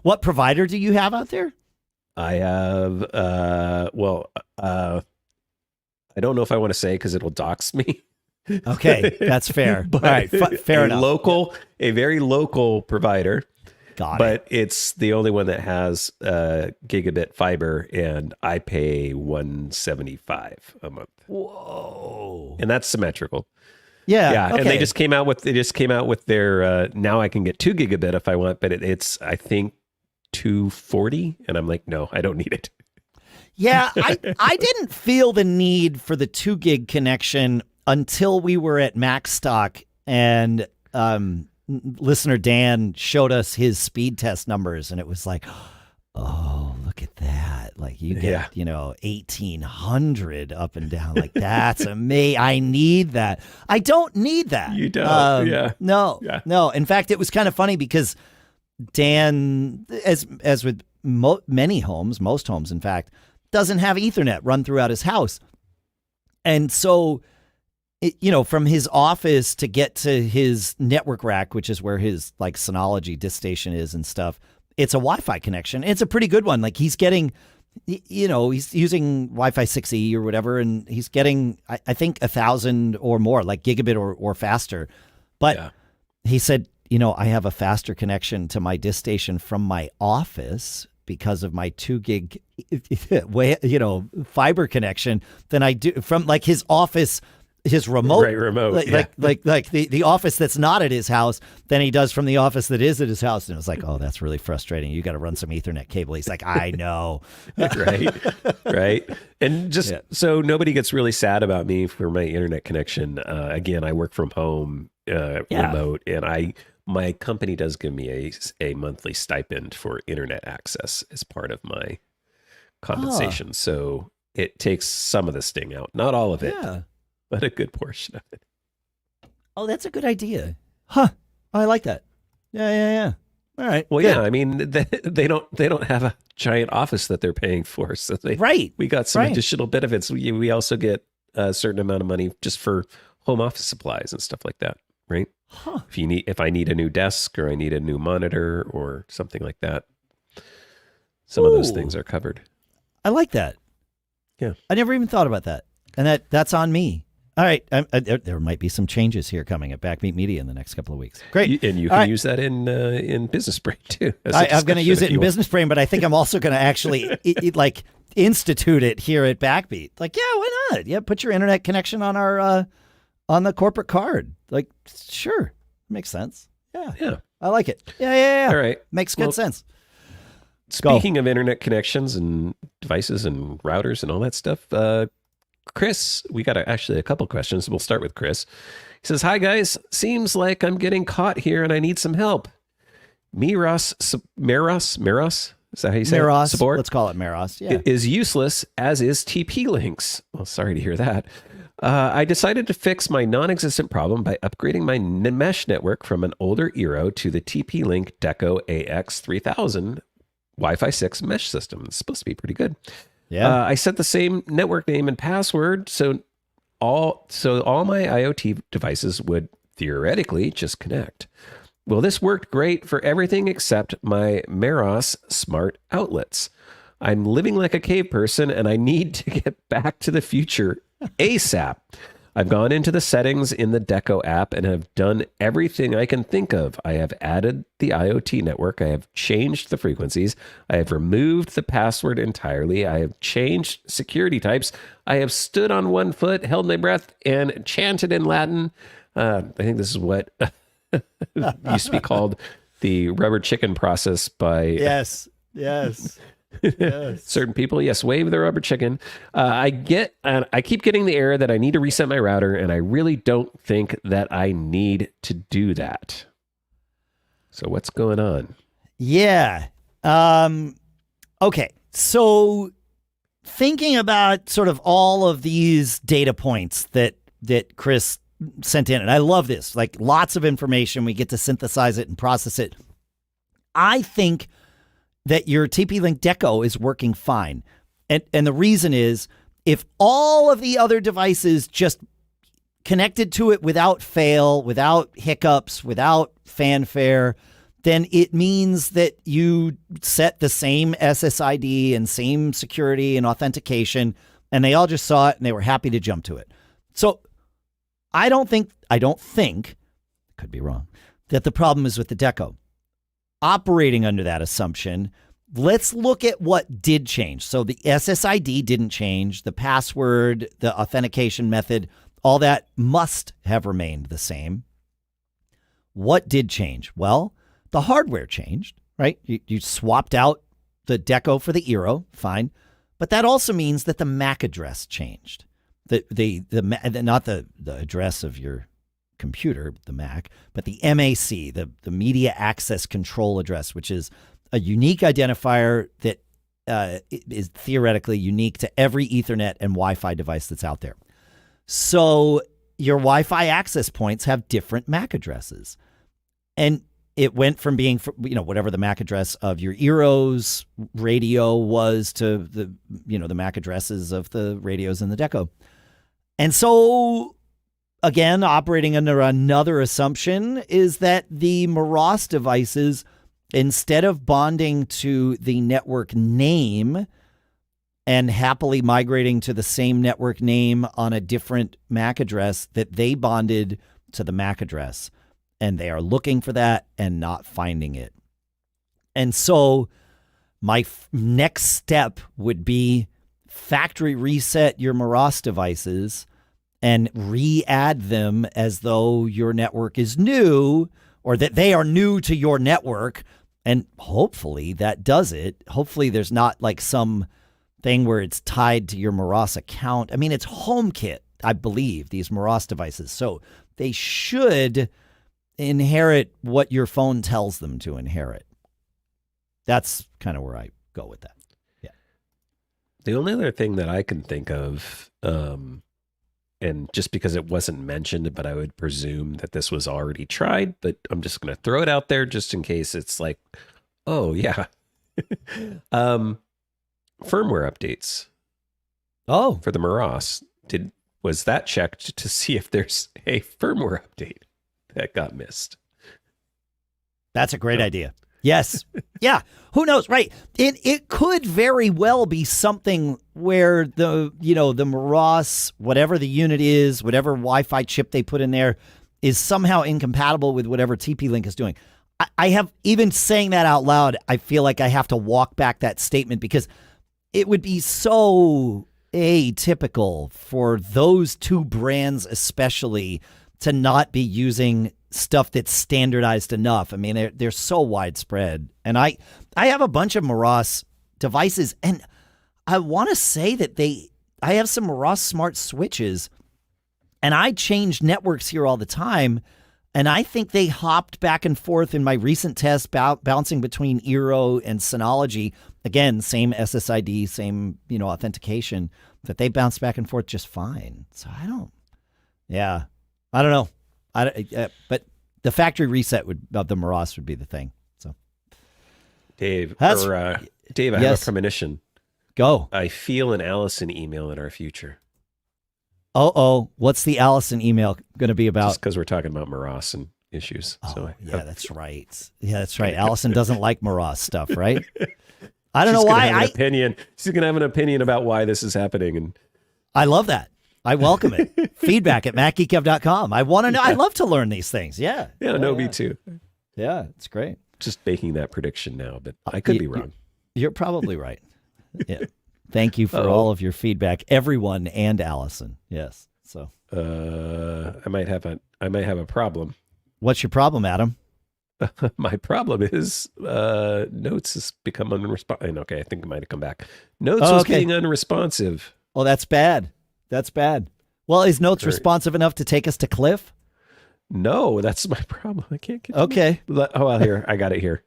What provider do you have out there? I have, I don't know if I want to say because it'll dox me. Okay, that's fair. All right, fair enough. A very local provider. Got it. But it's the only one that has gigabit fiber, and I pay $175 a month. Whoa! And that's symmetrical. Yeah. Okay. And they just came out with their now I can get 2 gigabit if I want, but it's I think $240, and I'm like, no, I don't need it. Yeah, I didn't feel the need for the 2 gig connection until we were at MacStock, and listener Dan showed us his speed test numbers, and it was like, oh, look at that. Like you get, 1,800 up and down. Like that's amazing. I need that. I don't need that. You don't. No. In fact, it was kind of funny because Dan, as with many homes, most homes, in fact, doesn't have Ethernet run throughout his house. And so, from his office to get to his network rack, which is where his like Synology disk station is and stuff, it's a Wi-Fi connection. It's a pretty good one. Like he's getting, he's using Wi-Fi 6E or whatever, and he's getting, I think, 1,000 or more, like gigabit or faster. But he said I have a faster connection to my disk station from my office because of my 2 gig, fiber connection than I do from like his office, his remote, like the office that's not at his house than he does from the office that is at his house. And it was like, oh, that's really frustrating. You got to run some Ethernet cable. He's like, I know. Right. And just so nobody gets really sad about me for my internet connection. Again, I work from home, remote, and my company does give me a monthly stipend for internet access as part of my compensation. So it takes some of the sting out, not all of it, but a good portion of it. Oh, that's a good idea. Huh. I like that. Yeah. All right. Well, good. yeah, I mean, they don't have a giant office that they're paying for. So we got some additional benefits. We also get a certain amount of money just for home office supplies and stuff like that. Right. Huh. If I need a new desk or I need a new monitor or something like that, some of those things are covered. I like that. Yeah. I never even thought about that. And that's on me. All right. There might be some changes here coming at Backbeat Media in the next couple of weeks. Great. And you can use that in Business Brain too. I'm going to use it in Business Brain, but I think I'm also going to actually institute it here at Backbeat. Like, yeah, why not? Yeah, put your internet connection on our on the corporate card. Like, sure. Makes sense. Yeah. I like it. Yeah. All right. Makes good sense. Speaking of internet connections and devices and routers and all that stuff, Chris, we got actually a couple questions. We'll start with Chris. He says, "Hi guys, seems like I'm getting caught here and I need some help. Meros, is that how you say it? Support? Let's call it Meros. Yeah. It is useless, as is TP links." Well, sorry to hear that. I decided to fix my non-existent problem by upgrading my mesh network from an older Eero to the TP-Link Deco AX3000 Wi-Fi 6 mesh system. It's supposed to be pretty good. Yeah. I set the same network name and password, so all my IoT devices would theoretically just connect. Well, this worked great for everything except my Meros smart outlets. I'm living like a cave person, and I need to get back to the future ASAP. I've gone into the settings in the Deco app and have done everything I can think of. I have added the IoT network. I have changed the frequencies. I have removed the password entirely. I have changed security types. I have stood on one foot, held my breath, and chanted in Latin. I think this is what used to be called the rubber chicken process by... Yes. certain people. Yes, wave the rubber chicken. I keep getting the error that I need to reset my router, and I really don't think that I need to do that. So what's going on? Yeah. Okay. So thinking about sort of all of these data points that Chris sent in, and I love this, like lots of information. We get to synthesize it and process it. I think that your TP-Link Deco is working fine. And the reason is, if all of the other devices just connected to it without fail, without hiccups, without fanfare, then it means that you set the same SSID and same security and authentication, and they all just saw it and they were happy to jump to it. So I don't think, could be wrong, that the problem is with the Deco. Operating under that assumption, let's look at what did change. So the SSID didn't change. The password, the authentication method, all that must have remained the same. What did change? Well, the hardware changed, right? You swapped out the Deco for the Eero, fine. But that also means that the MAC address changed. Not the address of your computer, the Mac, but the MAC, the Media Access Control address, which is a unique identifier that is theoretically unique to every Ethernet and Wi-Fi device that's out there. So your Wi-Fi access points have different MAC addresses. And it went from being, whatever the MAC address of your Eero's radio was to the MAC addresses of the radios in the Deco. And so again, operating under another assumption is that the Meros devices, instead of bonding to the network name and happily migrating to the same network name on a different MAC address, that they bonded to the MAC address. and they are looking for that and not finding it. And so my next step would be factory reset your Maross devices and re-add them as though your network is new, or that they are new to your network. And hopefully that does it. Hopefully there's not like some thing where it's tied to your Maross account. I mean, it's HomeKit, I believe, these Maross devices. So they should inherit what your phone tells them to inherit. That's kind of where I go with that. Yeah. The only other thing that I can think of, and just because it wasn't mentioned, but I would presume that this was already tried, but I'm just going to throw it out there just in case it's like, oh yeah. Firmware updates. Oh, for the Maross. Was that checked to see if there's a firmware update that got missed? that's a great idea. Yes. Yeah. Who knows? Right. It could very well be something where the Maross, whatever the unit is, whatever Wi-Fi chip they put in there, is somehow incompatible with whatever TP-Link is doing. I have, even saying that out loud, I feel like I have to walk back that statement, because it would be so atypical for those two brands especially to not be using stuff that's standardized enough. I mean, they're so widespread. And I have a bunch of Maross devices, and I want to say that I have some Maross smart switches, and I change networks here all the time. And I think they hopped back and forth in my recent test, bouncing between Outtro and Synology. Again, same SSID, same, authentication, that they bounced back and forth just fine. So I don't know. But the factory reset of the Maross would be the thing. So, Dave, I yes. have a premonition. Go. I feel an Allison email in our future. What's the Allison email going to be about? Just because we're talking about Maross and issues. That's right. Yeah, that's right. Allison doesn't like Maross stuff, right? I don't know why. She's going to have an opinion about why this is happening, and I love that. I welcome it. Feedback at macgeekgab.com. I want to know. I love to learn these things. Yeah. Yeah, me too. Yeah, it's great. Just making that prediction now, but I could be wrong. You're probably right. Yeah. Thank you for all of your feedback, everyone and Allison. Yes. So I might have a problem. What's your problem, Adam? My problem is Notes has become unresponsive. Okay, I think it might have come back. Notes was being unresponsive. Oh, that's bad. That's bad. Well, is Notes responsive enough to take us to Clif? No, that's my problem. I can't get Okay. Here. I got it here.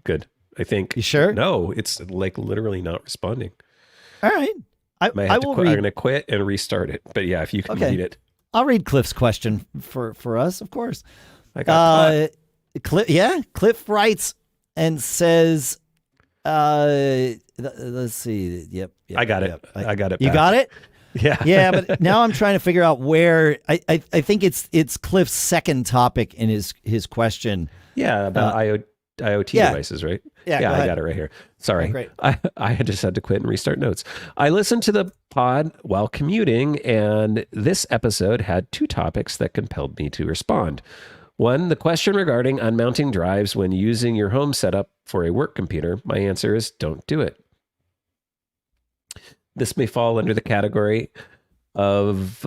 Good. I think. You sure? No, it's like literally not responding. All right. I'm going to quit and restart it. But yeah, if you can read it. I'll read Cliff's question for us, of course. I got Cliff writes and says, let's see. Yep. I got it. I got it. You got it? Yeah. Yeah, but now I'm trying to figure out where I think it's Cliff's second topic in his question. Yeah, about IoT devices, right? Yeah, I got it right here. Sorry. Oh, great. I just had to quit and restart Notes. I listened to the pod while commuting, and this episode had two topics that compelled me to respond. One, the question regarding unmounting drives when using your home setup for a work computer. My answer is don't do it. This may fall under the category of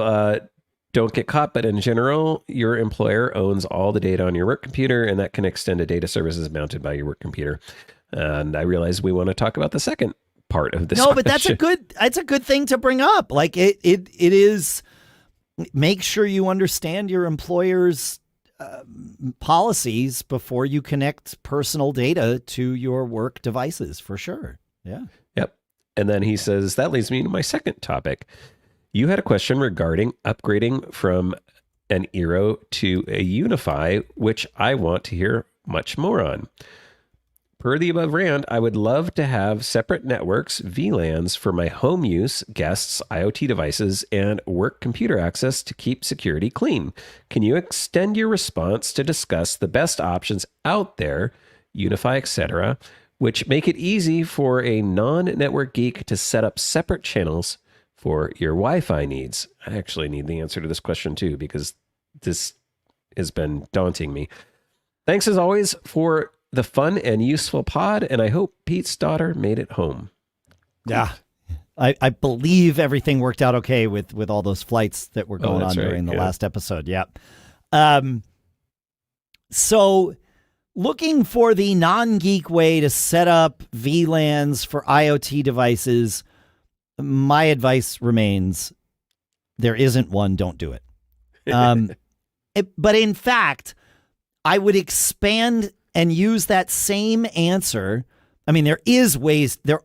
don't get caught, but in general, your employer owns all the data on your work computer, and that can extend to data services mounted by your work computer. And I realize we want to talk about the second part of this. No, but that's a good thing to bring up. Like it is, make sure you understand your employer's policies before you connect personal data to your work devices, for sure. Yeah. Yep. And then he says, that leads me to my second topic. You had a question regarding upgrading from an Outtro to a Unify, which I want to hear much more on. Per the above rant, I would love to have separate networks, VLANs, for my home use, guests, IoT devices, and work computer access to keep security clean. Can you extend your response to discuss the best options out there, Unify, etc., which make it easy for a non-network geek to set up separate channels for your Wi-Fi needs? I actually need the answer to this question too, because this has been daunting me. Thanks as always for the fun and useful pod, and I hope Pete's daughter made it home. Yeah. I believe everything worked out okay with all those flights that were going on during the last episode. Yeah. So looking for the non-geek way to set up VLANs for IoT devices, my advice remains there isn't one. Don't do it. But in fact, I would expand and use that same answer. I mean, there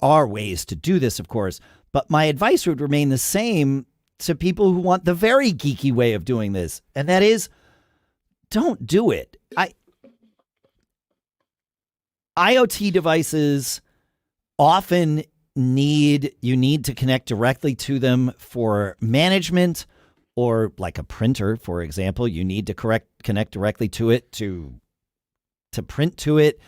are ways to do this, of course, but my advice would remain the same to people who want the very geeky way of doing this. And that is, don't do it. IoT devices often need to connect directly to them for management, or like a printer, for example, you need to connect directly to it to print to it.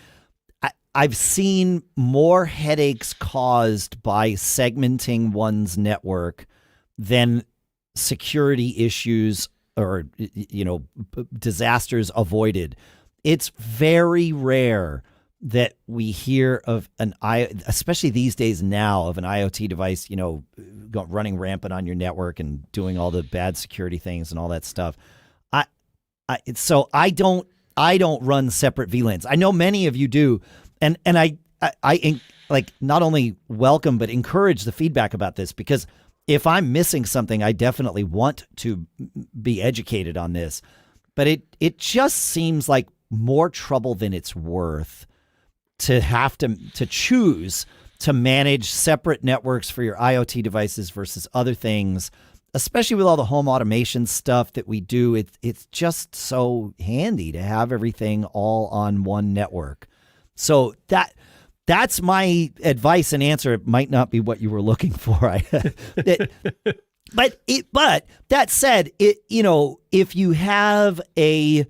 I've seen more headaches caused by segmenting one's network than security issues or, disasters avoided. It's very rare that we hear of especially these days now, of an IoT device, running rampant on your network and doing all the bad security things and all that stuff. So I don't run separate VLANs. I know many of you do. And I not only welcome, but encourage the feedback about this, because if I'm missing something, I definitely want to be educated on this. But it just seems like more trouble than it's worth to have to choose to manage separate networks for your IoT devices versus other things, especially with all the home automation stuff that we do. It's just so handy to have everything all on one network. So that's my advice and answer. It might not be what you were looking for. But that said, if you have a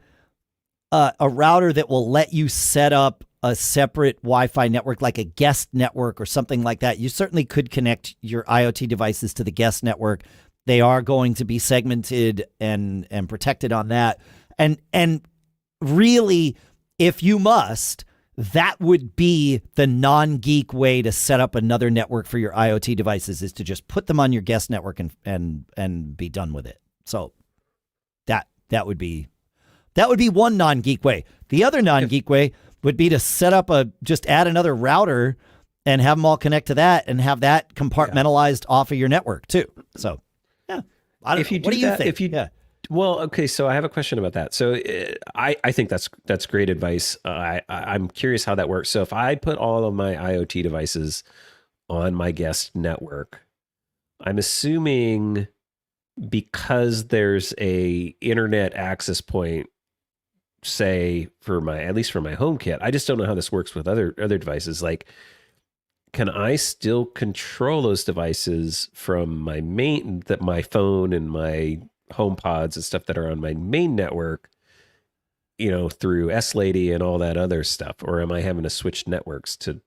router that will let you set up a separate Wi-Fi network, like a guest network or something like that, you certainly could connect your IoT devices to the guest network. They are going to be segmented and protected on that. And really, if you must, that would be the non-geek way to set up another network for your IoT devices, is to just put them on your guest network and be done with it. So that would be one non-geek way. The other non-geek way would be to set up just add another router and have them all connect to that and have that compartmentalized off of your network too. So yeah, what do you think? Well, okay, so I have a question about that. So I think that's great advice. I'm curious how that works. So if I put all of my IoT devices on my guest network, I'm assuming because there's a internet access point, say at least for my HomeKit, I just don't know how this works with other devices. Like, can I still control those devices from my my phone and my HomePods and stuff that are on my main network, through S-Lady and all that other stuff? Or am I having to switch networks to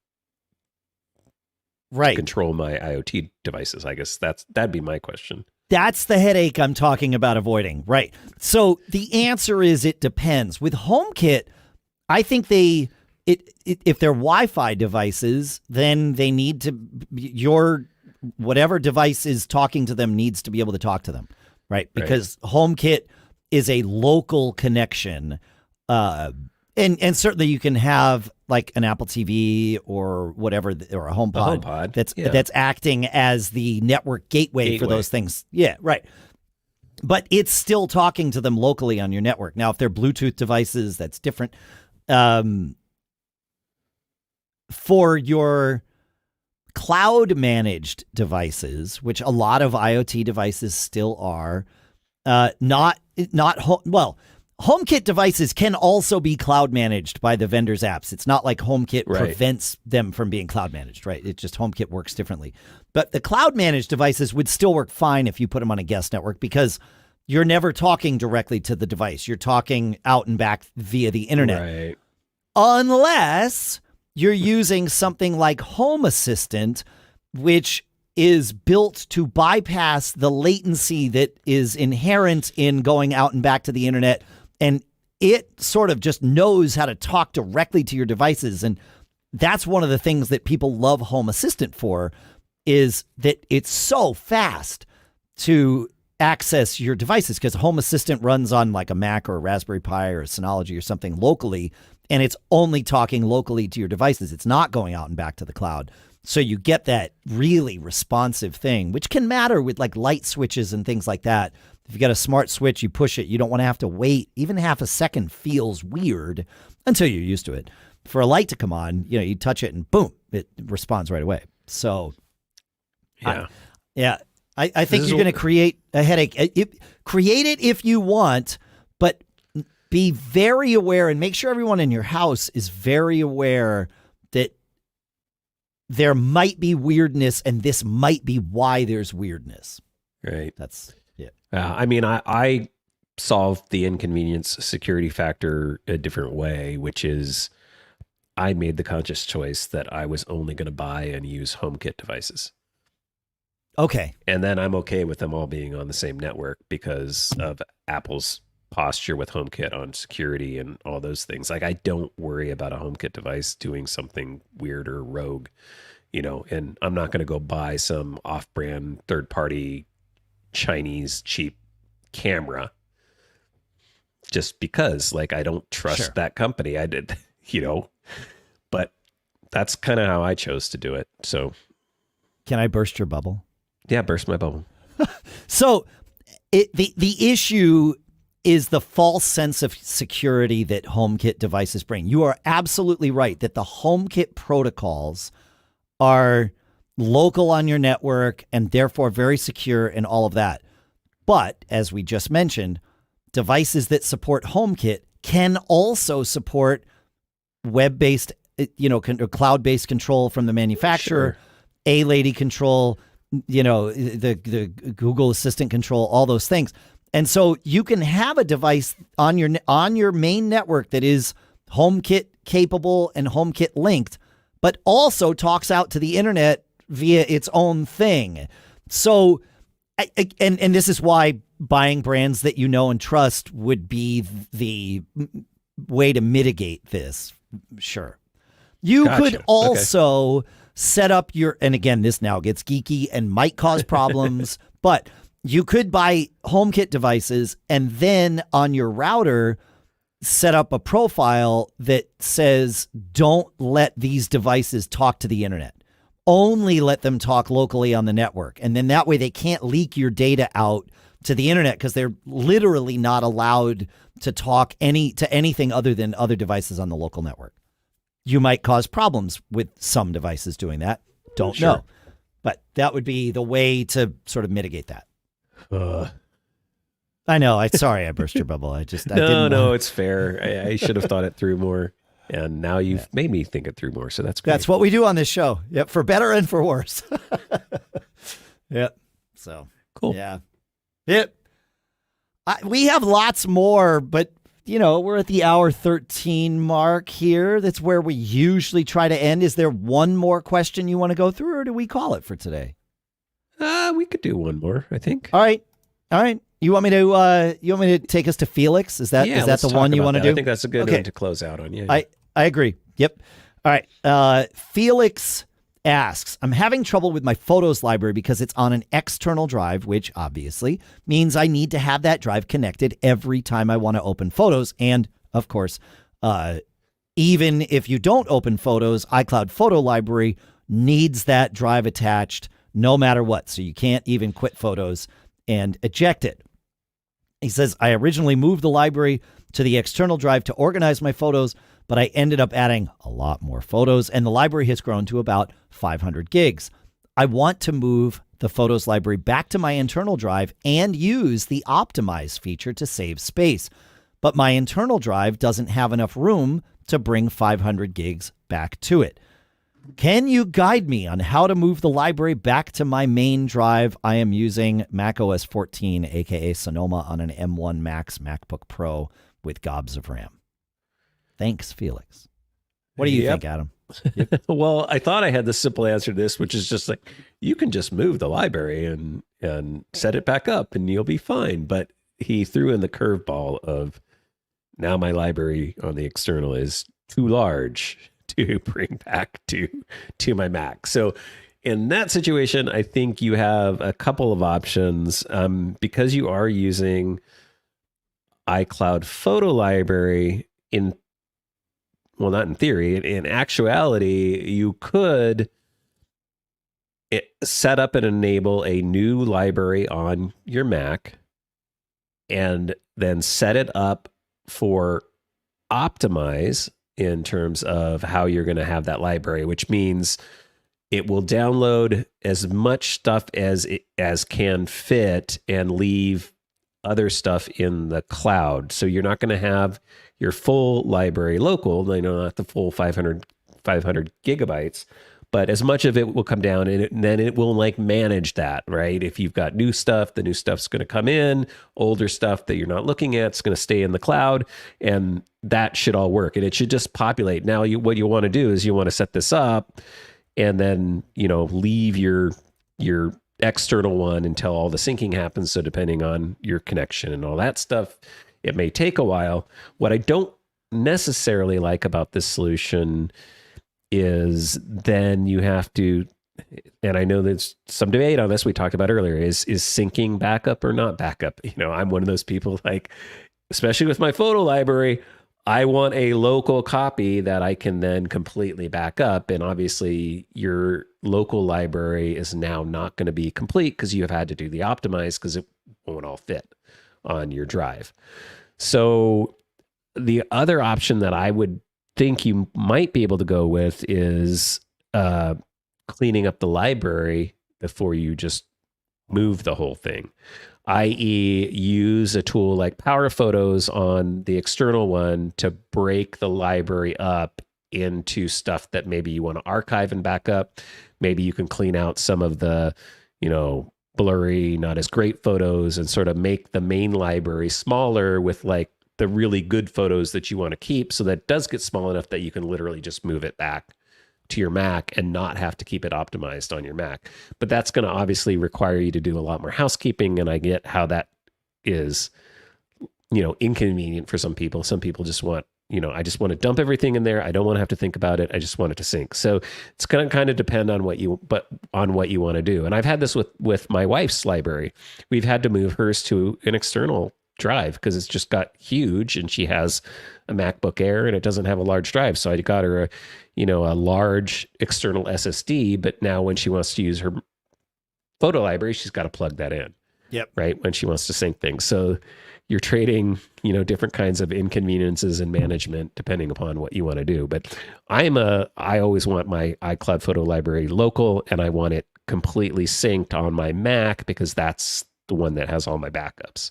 control my IoT devices? I guess that'd be my question. That's the headache I'm talking about avoiding. Right. So the answer is it depends. With HomeKit, I think if they're Wi-Fi devices, then they need to, whatever device is talking to them needs to be able to talk to them. Right. Because HomeKit is a local connection. And certainly you can have like an Apple TV or whatever, or a HomePod, that's acting as the network gateway for those things. Yeah, right. But it's still talking to them locally on your network. Now, if they're Bluetooth devices, that's different. For your cloud managed devices, which a lot of IoT devices still are, HomeKit devices can also be cloud managed by the vendor's apps. It's not like HomeKit prevents them from being cloud managed, right? It's just HomeKit works differently. But the cloud managed devices would still work fine if you put them on a guest network, because you're never talking directly to the device. You're talking out and back via the internet. Right. Unless you're using something like Home Assistant, which is built to bypass the latency that is inherent in going out and back to the internet. And it sort of just knows how to talk directly to your devices. And that's one of the things that people love Home Assistant for, is that it's so fast to access your devices, because Home Assistant runs on like a Mac or a Raspberry Pi or a Synology or something locally, and it's only talking locally to your devices. It's not going out and back to the cloud. So you get that really responsive thing, which can matter with like light switches and things like that. If you got a smart switch, you push it, you don't want to have to wait. Even half a second feels weird until you're used to it. For a light to come on, you touch it and boom, it responds right away. So I think you're going to create a headache. Create it if you want, but be very aware and make sure everyone in your house is very aware that there might be weirdness, and this might be why there's weirdness. Right. That's it. I mean, I solved the inconvenience security factor a different way, which is I made the conscious choice that I was only going to buy and use HomeKit devices. Okay. And then I'm okay with them all being on the same network because of Apple's posture with HomeKit on security and all those things. Like, I don't worry about a HomeKit device doing something weird or rogue, and I'm not going to go buy some off-brand third-party Chinese cheap camera just because, like, I don't trust that company. I did, but that's kind of how I chose to do it. So can I burst your bubble? Yeah, burst my bubble. So the issue is the false sense of security that HomeKit devices bring. You are absolutely right that the HomeKit protocols are local on your network and therefore very secure and all of that. But as we just mentioned, devices that support HomeKit can also support web-based, cloud-based control from the manufacturer, A-Lady control, the Google Assistant control, all those things. And so you can have a device on your main network that is HomeKit capable and HomeKit linked, but also talks out to the internet via its own thing. So, and this is why buying brands that you know and trust would be the way to mitigate this. Sure. You could also set up and again, this now gets geeky and might cause problems, but you could buy HomeKit devices and then on your router set up a profile that says, don't let these devices talk to the internet. Only let them talk locally on the network. And then that way they can't leak your data out to the internet because they're literally not allowed to talk to anything other than other devices on the local network. You might cause problems with some devices doing that. Don't know. But that would be the way to sort of mitigate that. I know. Sorry, I burst your bubble. No, it's fair. I should have thought it through more. And now you've made me think it through more. So that's great. That's what we do on this show. Yep. For better and for worse. Yep. So cool. Yeah. Yep. We have lots more, but we're at the hour 13 mark here. That's where we usually try to end. Is there one more question you want to go through, or do we call it for today? We could do one more, I think. All right. You want me to take us to Felix? Is that the one you want to do? I think that's a good one to close out on. Yeah. I agree. Yep. All right. Felix asks, I'm having trouble with my photos library because it's on an external drive, which obviously means I need to have that drive connected every time I want to open photos. And of course, even if you don't open photos, iCloud Photo Library needs that drive attached no matter what. So you can't even quit photos and eject it. He says, I originally moved the library to the external drive to organize my photos, but I ended up adding a lot more photos, and the library has grown to about 500 gigs. I want to move the photos library back to my internal drive and use the optimize feature to save space, but my internal drive doesn't have enough room to bring 500 gigs back to it. Can you guide me on how to move the library back to my main drive? I am using Mac OS 14, aka Sonoma, on an M1 Max MacBook Pro with gobs of RAM. Thanks, Felix. What do you think, Adam? Yep. Well, I thought I had the simple answer to this, which is just like, you can just move the library and set it back up and you'll be fine. But he threw in the curveball of Now my library on the external is too large to bring back to my Mac. So in that situation, I think you have a couple of options. Because you are using iCloud Photo Library not in theory, in actuality, you could set up and enable a new library on your Mac and then set it up for optimize in terms of how you're going to have that library, which means it will download as much stuff as can fit and leave other stuff in the cloud. So you're not going to have your full library local, not the full 500 gigabytes, but as much of it will come down, and then it will manage that, right? If you've got new stuff, the new stuff's going to come in. Older stuff that you're not looking at is going to stay in the cloud, and that should all work. And it should just populate. Now, what you want to do is you want to set this up, and then leave your external one until all the syncing happens. So depending on your connection and all that stuff, it may take a while. What I don't necessarily like about this solution is then you have to, and I know there's some debate on this, we talked about earlier, is syncing backup or not backup? I'm one of those people, especially with my photo library, I want a local copy that I can then completely back up. And obviously your local library is now not going to be complete because you have had to do the optimize because it won't all fit on your drive. So the other option that I would think you might be able to go with is cleaning up the library before you just move the whole thing, i.e. use a tool like Power Photos on the external one to break the library up into stuff that maybe you want to archive and back up. Maybe you can clean out some of the, blurry, not as great photos and sort of make the main library smaller with the really good photos that you want to keep, so that it does get small enough that you can literally just move it back to your Mac and not have to keep it optimized on your Mac. But that's going to obviously require you to do a lot more housekeeping, and I get how that is, inconvenient for some people. Some people just want, I just want to dump everything in there. I don't want to have to think about it. I just want it to sync. So it's going to kind of depend on what you want to do. And I've had this with my wife's library. We've had to move hers to an external drive because it's just got huge, and she has a MacBook Air and it doesn't have a large drive. So I got her a large external SSD, but now when she wants to use her photo library, she's got to plug that in. Yep. Right. When she wants to sync things. So you're trading, different kinds of inconveniences and management depending upon what you want to do. But I always want my iCloud photo library local, and I want it completely synced on my Mac because that's the one that has all my backups.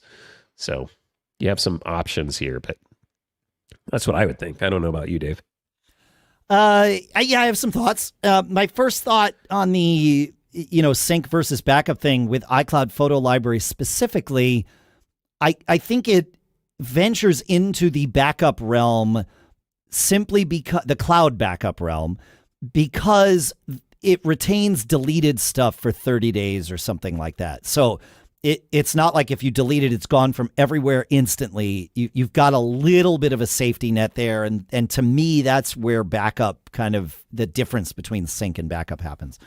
So you have some options here, but that's what I would think. I don't know about you, Dave. I have some thoughts. My first thought on the, sync versus backup thing with iCloud Photo Library specifically, I think it ventures into the backup realm simply because the cloud backup realm, because it retains deleted stuff for 30 days or something like that. So it's not like if you delete it, it's gone from everywhere instantly. You've got a little bit of a safety net there. And to me, that's where backup, kind of the difference between sync and backup happens.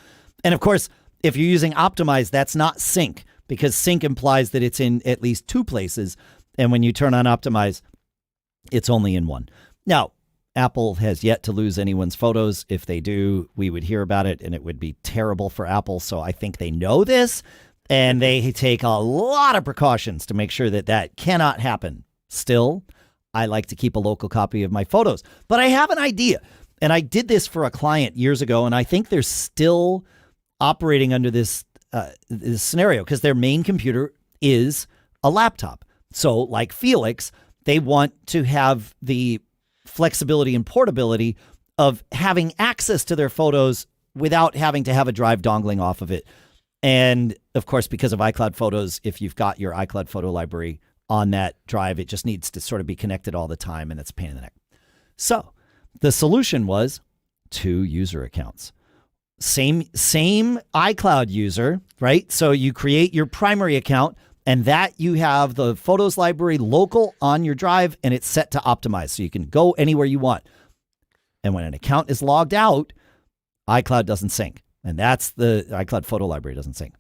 And of course, if you're using optimize, that's not sync, because sync implies that it's in at least two places. And when you turn on optimize, it's only in one. Now, Apple has yet to lose anyone's photos. If they do, we would hear about it, and it would be terrible for Apple. So I think they know this, and they take a lot of precautions to make sure that that cannot happen. Still, I like to keep a local copy of my photos. But I have an idea, and I did this for a client years ago, and I think they're still operating under this scenario because their main computer is a laptop. So like Felix, they want to have the flexibility and portability of having access to their photos without having to have a drive dongling off of it. And of course, because of iCloud Photos, if you've got your iCloud photo library on that drive, it just needs to sort of be connected all the time, and it's a pain in the neck. So the solution was 2 user accounts. Same iCloud user, right? So you create your primary account, And that you have the Photos library local on your drive, and it's set to optimize. So you can go anywhere you want. And when an account is logged out, iCloud doesn't sync. And that's the iCloud photo library doesn't sync.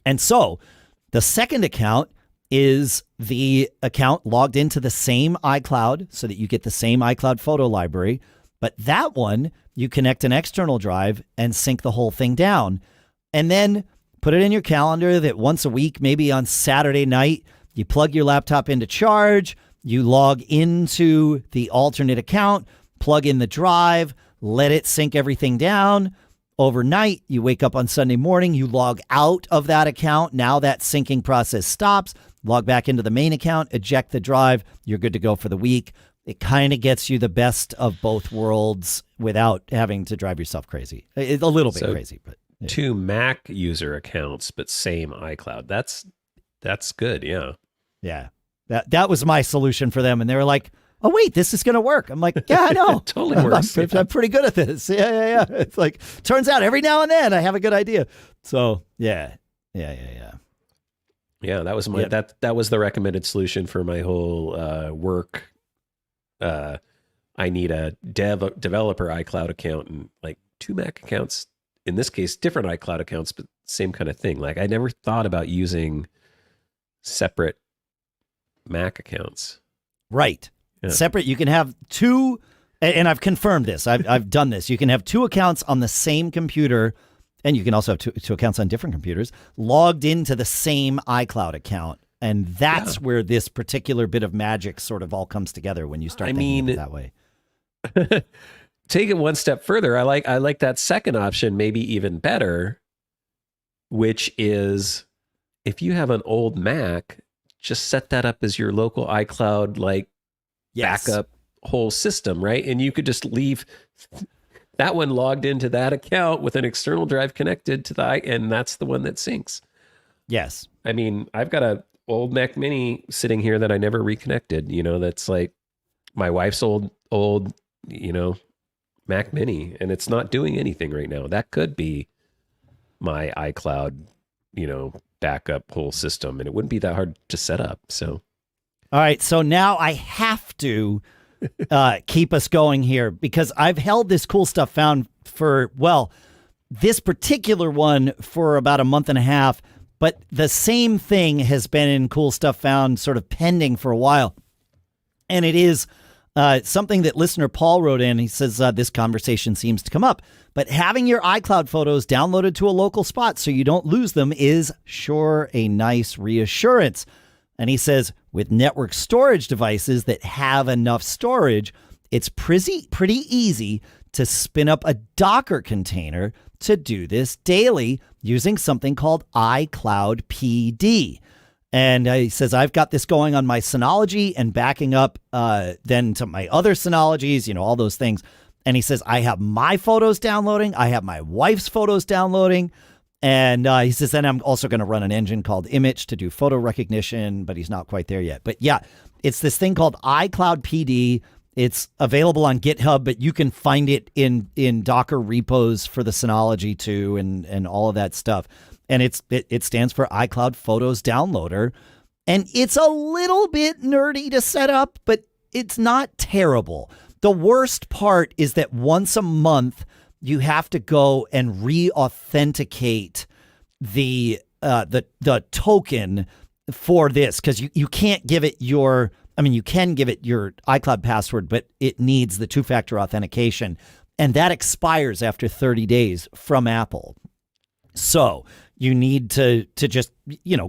And so the second account is the account logged into the same iCloud so that you get the same iCloud photo library. But that one, you connect an external drive and sync the whole thing down. And then put it in your calendar that once a week, maybe on Saturday night, you plug your laptop into charge, you log into the alternate account, plug in the drive, let it sync everything down. Overnight, you wake up on Sunday morning, you log out of that account. Now that syncing process stops, log back into the main account, eject the drive, you're good to go for the week. It kind of gets you the best of both worlds without having to drive yourself crazy. It's a little bit crazy, but yeah. 2 Mac user accounts, but same iCloud. That's good. Yeah. Yeah. That was my solution for them. And they were like, oh, wait, this is going to work. I'm like, yeah, I know. It totally works. I'm pretty good at this. Yeah. It's like, turns out every now and then I have a good idea. So yeah. Yeah, that was my that was the recommended solution for my whole work. I need a developer iCloud account and like 2 Mac accounts. In this case, different iCloud accounts, but same kind of thing. Like I never thought about using separate Mac accounts. Right. Yeah. Separate. You can have 2, and I've confirmed this. I've done this. You can have 2 accounts on the same computer, and you can also have two accounts on different computers logged into the same iCloud account. And that's where this particular bit of magic sort of all comes together when you start thinking of it that way. Take it one step further. I like that second option, maybe even better, which is if you have an old Mac, just set that up as your local iCloud backup whole system, right? And you could just leave that one logged into that account with an external drive connected to and that's the one that syncs. Yes. I mean, I've got a old Mac Mini sitting here that I never reconnected, that's like my wife's old, Mac Mini, and it's not doing anything right now. That could be my iCloud, backup whole system, and it wouldn't be that hard to set up. So, all right. So now I have to keep us going here because I've held this cool stuff found for, this particular one for about a month and a half, but the same thing has been in cool stuff found sort of pending for a while. And it is something that listener Paul wrote in. He says, this conversation seems to come up, but having your iCloud photos downloaded to a local spot so you don't lose them is sure a nice reassurance. And he says, with network storage devices that have enough storage, it's pretty easy to spin up a Docker container to do this daily using something called iCloud PD. And he says, I've got this going on my Synology and backing up then to my other Synologies, all those things. And he says, I have my photos downloading. I have my wife's photos downloading. And he says, then I'm also going to run an engine called Image to do photo recognition, but he's not quite there yet. But yeah, it's this thing called iCloud PD. It's available on GitHub, but you can find it in Docker repos for the Synology too, and all of that stuff. And it stands for iCloud Photos Downloader. And it's a little bit nerdy to set up, but it's not terrible. The worst part is that once a month, you have to go and re-authenticate the token for this because you can't give it you can give it your iCloud password, but it needs the 2-factor authentication, and that expires after 30 days from Apple. So you need to just,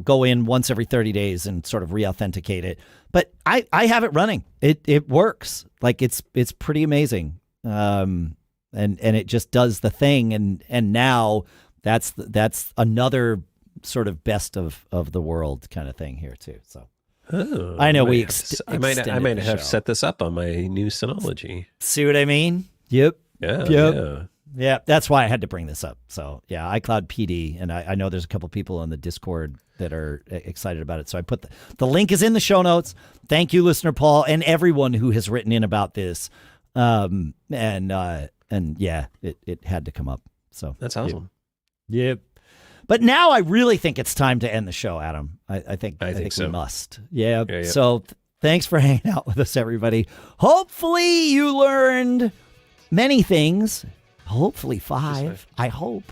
go in once every 30 days and sort of re-authenticate it. But I have it running. It works. Like it's pretty amazing. And it just does the thing. And now that's another sort of best of the world kind of thing here too. So I know I might have set this up on my new Synology. See what I mean? Yep. Yeah, that's why I had to bring this up. So yeah, iCloud PD, and I know there's a couple people on the Discord that are excited about it. So I put the link is in the show notes. Thank you, listener Paul, and everyone who has written in about this. And yeah, it had to come up. So that's awesome. Yep. But now I really think it's time to end the show, Adam. I think so. We must. Yeah. So thanks for hanging out with us, everybody. Hopefully you learned many things. Hopefully 5. I hope.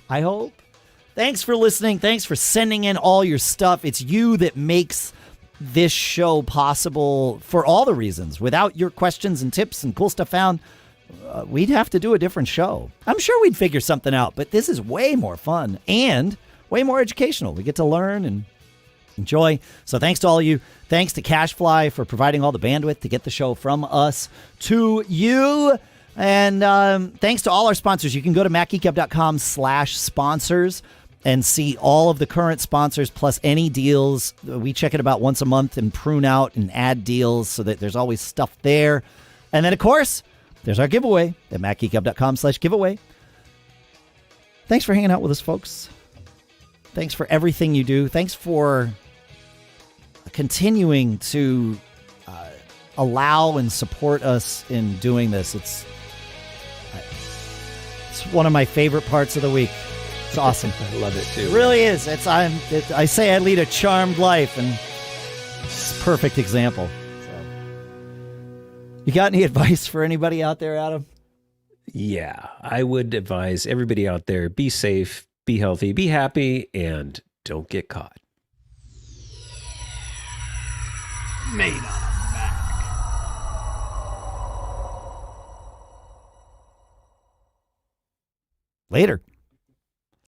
Thanks for listening. Thanks for sending in all your stuff. It's you that makes this show possible for all the reasons. Without your questions and tips and cool stuff found, we'd have to do a different show. I'm sure we'd figure something out, but this is way more fun and way more educational. We get to learn and enjoy. So thanks to all of you. Thanks to CacheFly for providing all the bandwidth to get the show from us to you. And thanks to all our sponsors. You can go to macgeekgab.com/sponsors and see all of the current sponsors plus any deals. We check it about once a month and prune out and add deals so that there's always stuff there. And then, of course, there's our giveaway at macgeekgab.com/giveaway. Thanks for hanging out with us, folks. Thanks for everything you do. Thanks for continuing to allow and support us in doing this. It's one of my favorite parts of the week. It's awesome. I love it too. It really is. I say I lead a charmed life, and it's a perfect example. So, you got any advice for anybody out there, Adam? Yeah, I would advise everybody out there, be safe, be healthy, be happy, and don't get caught. Made on a Mac. Later.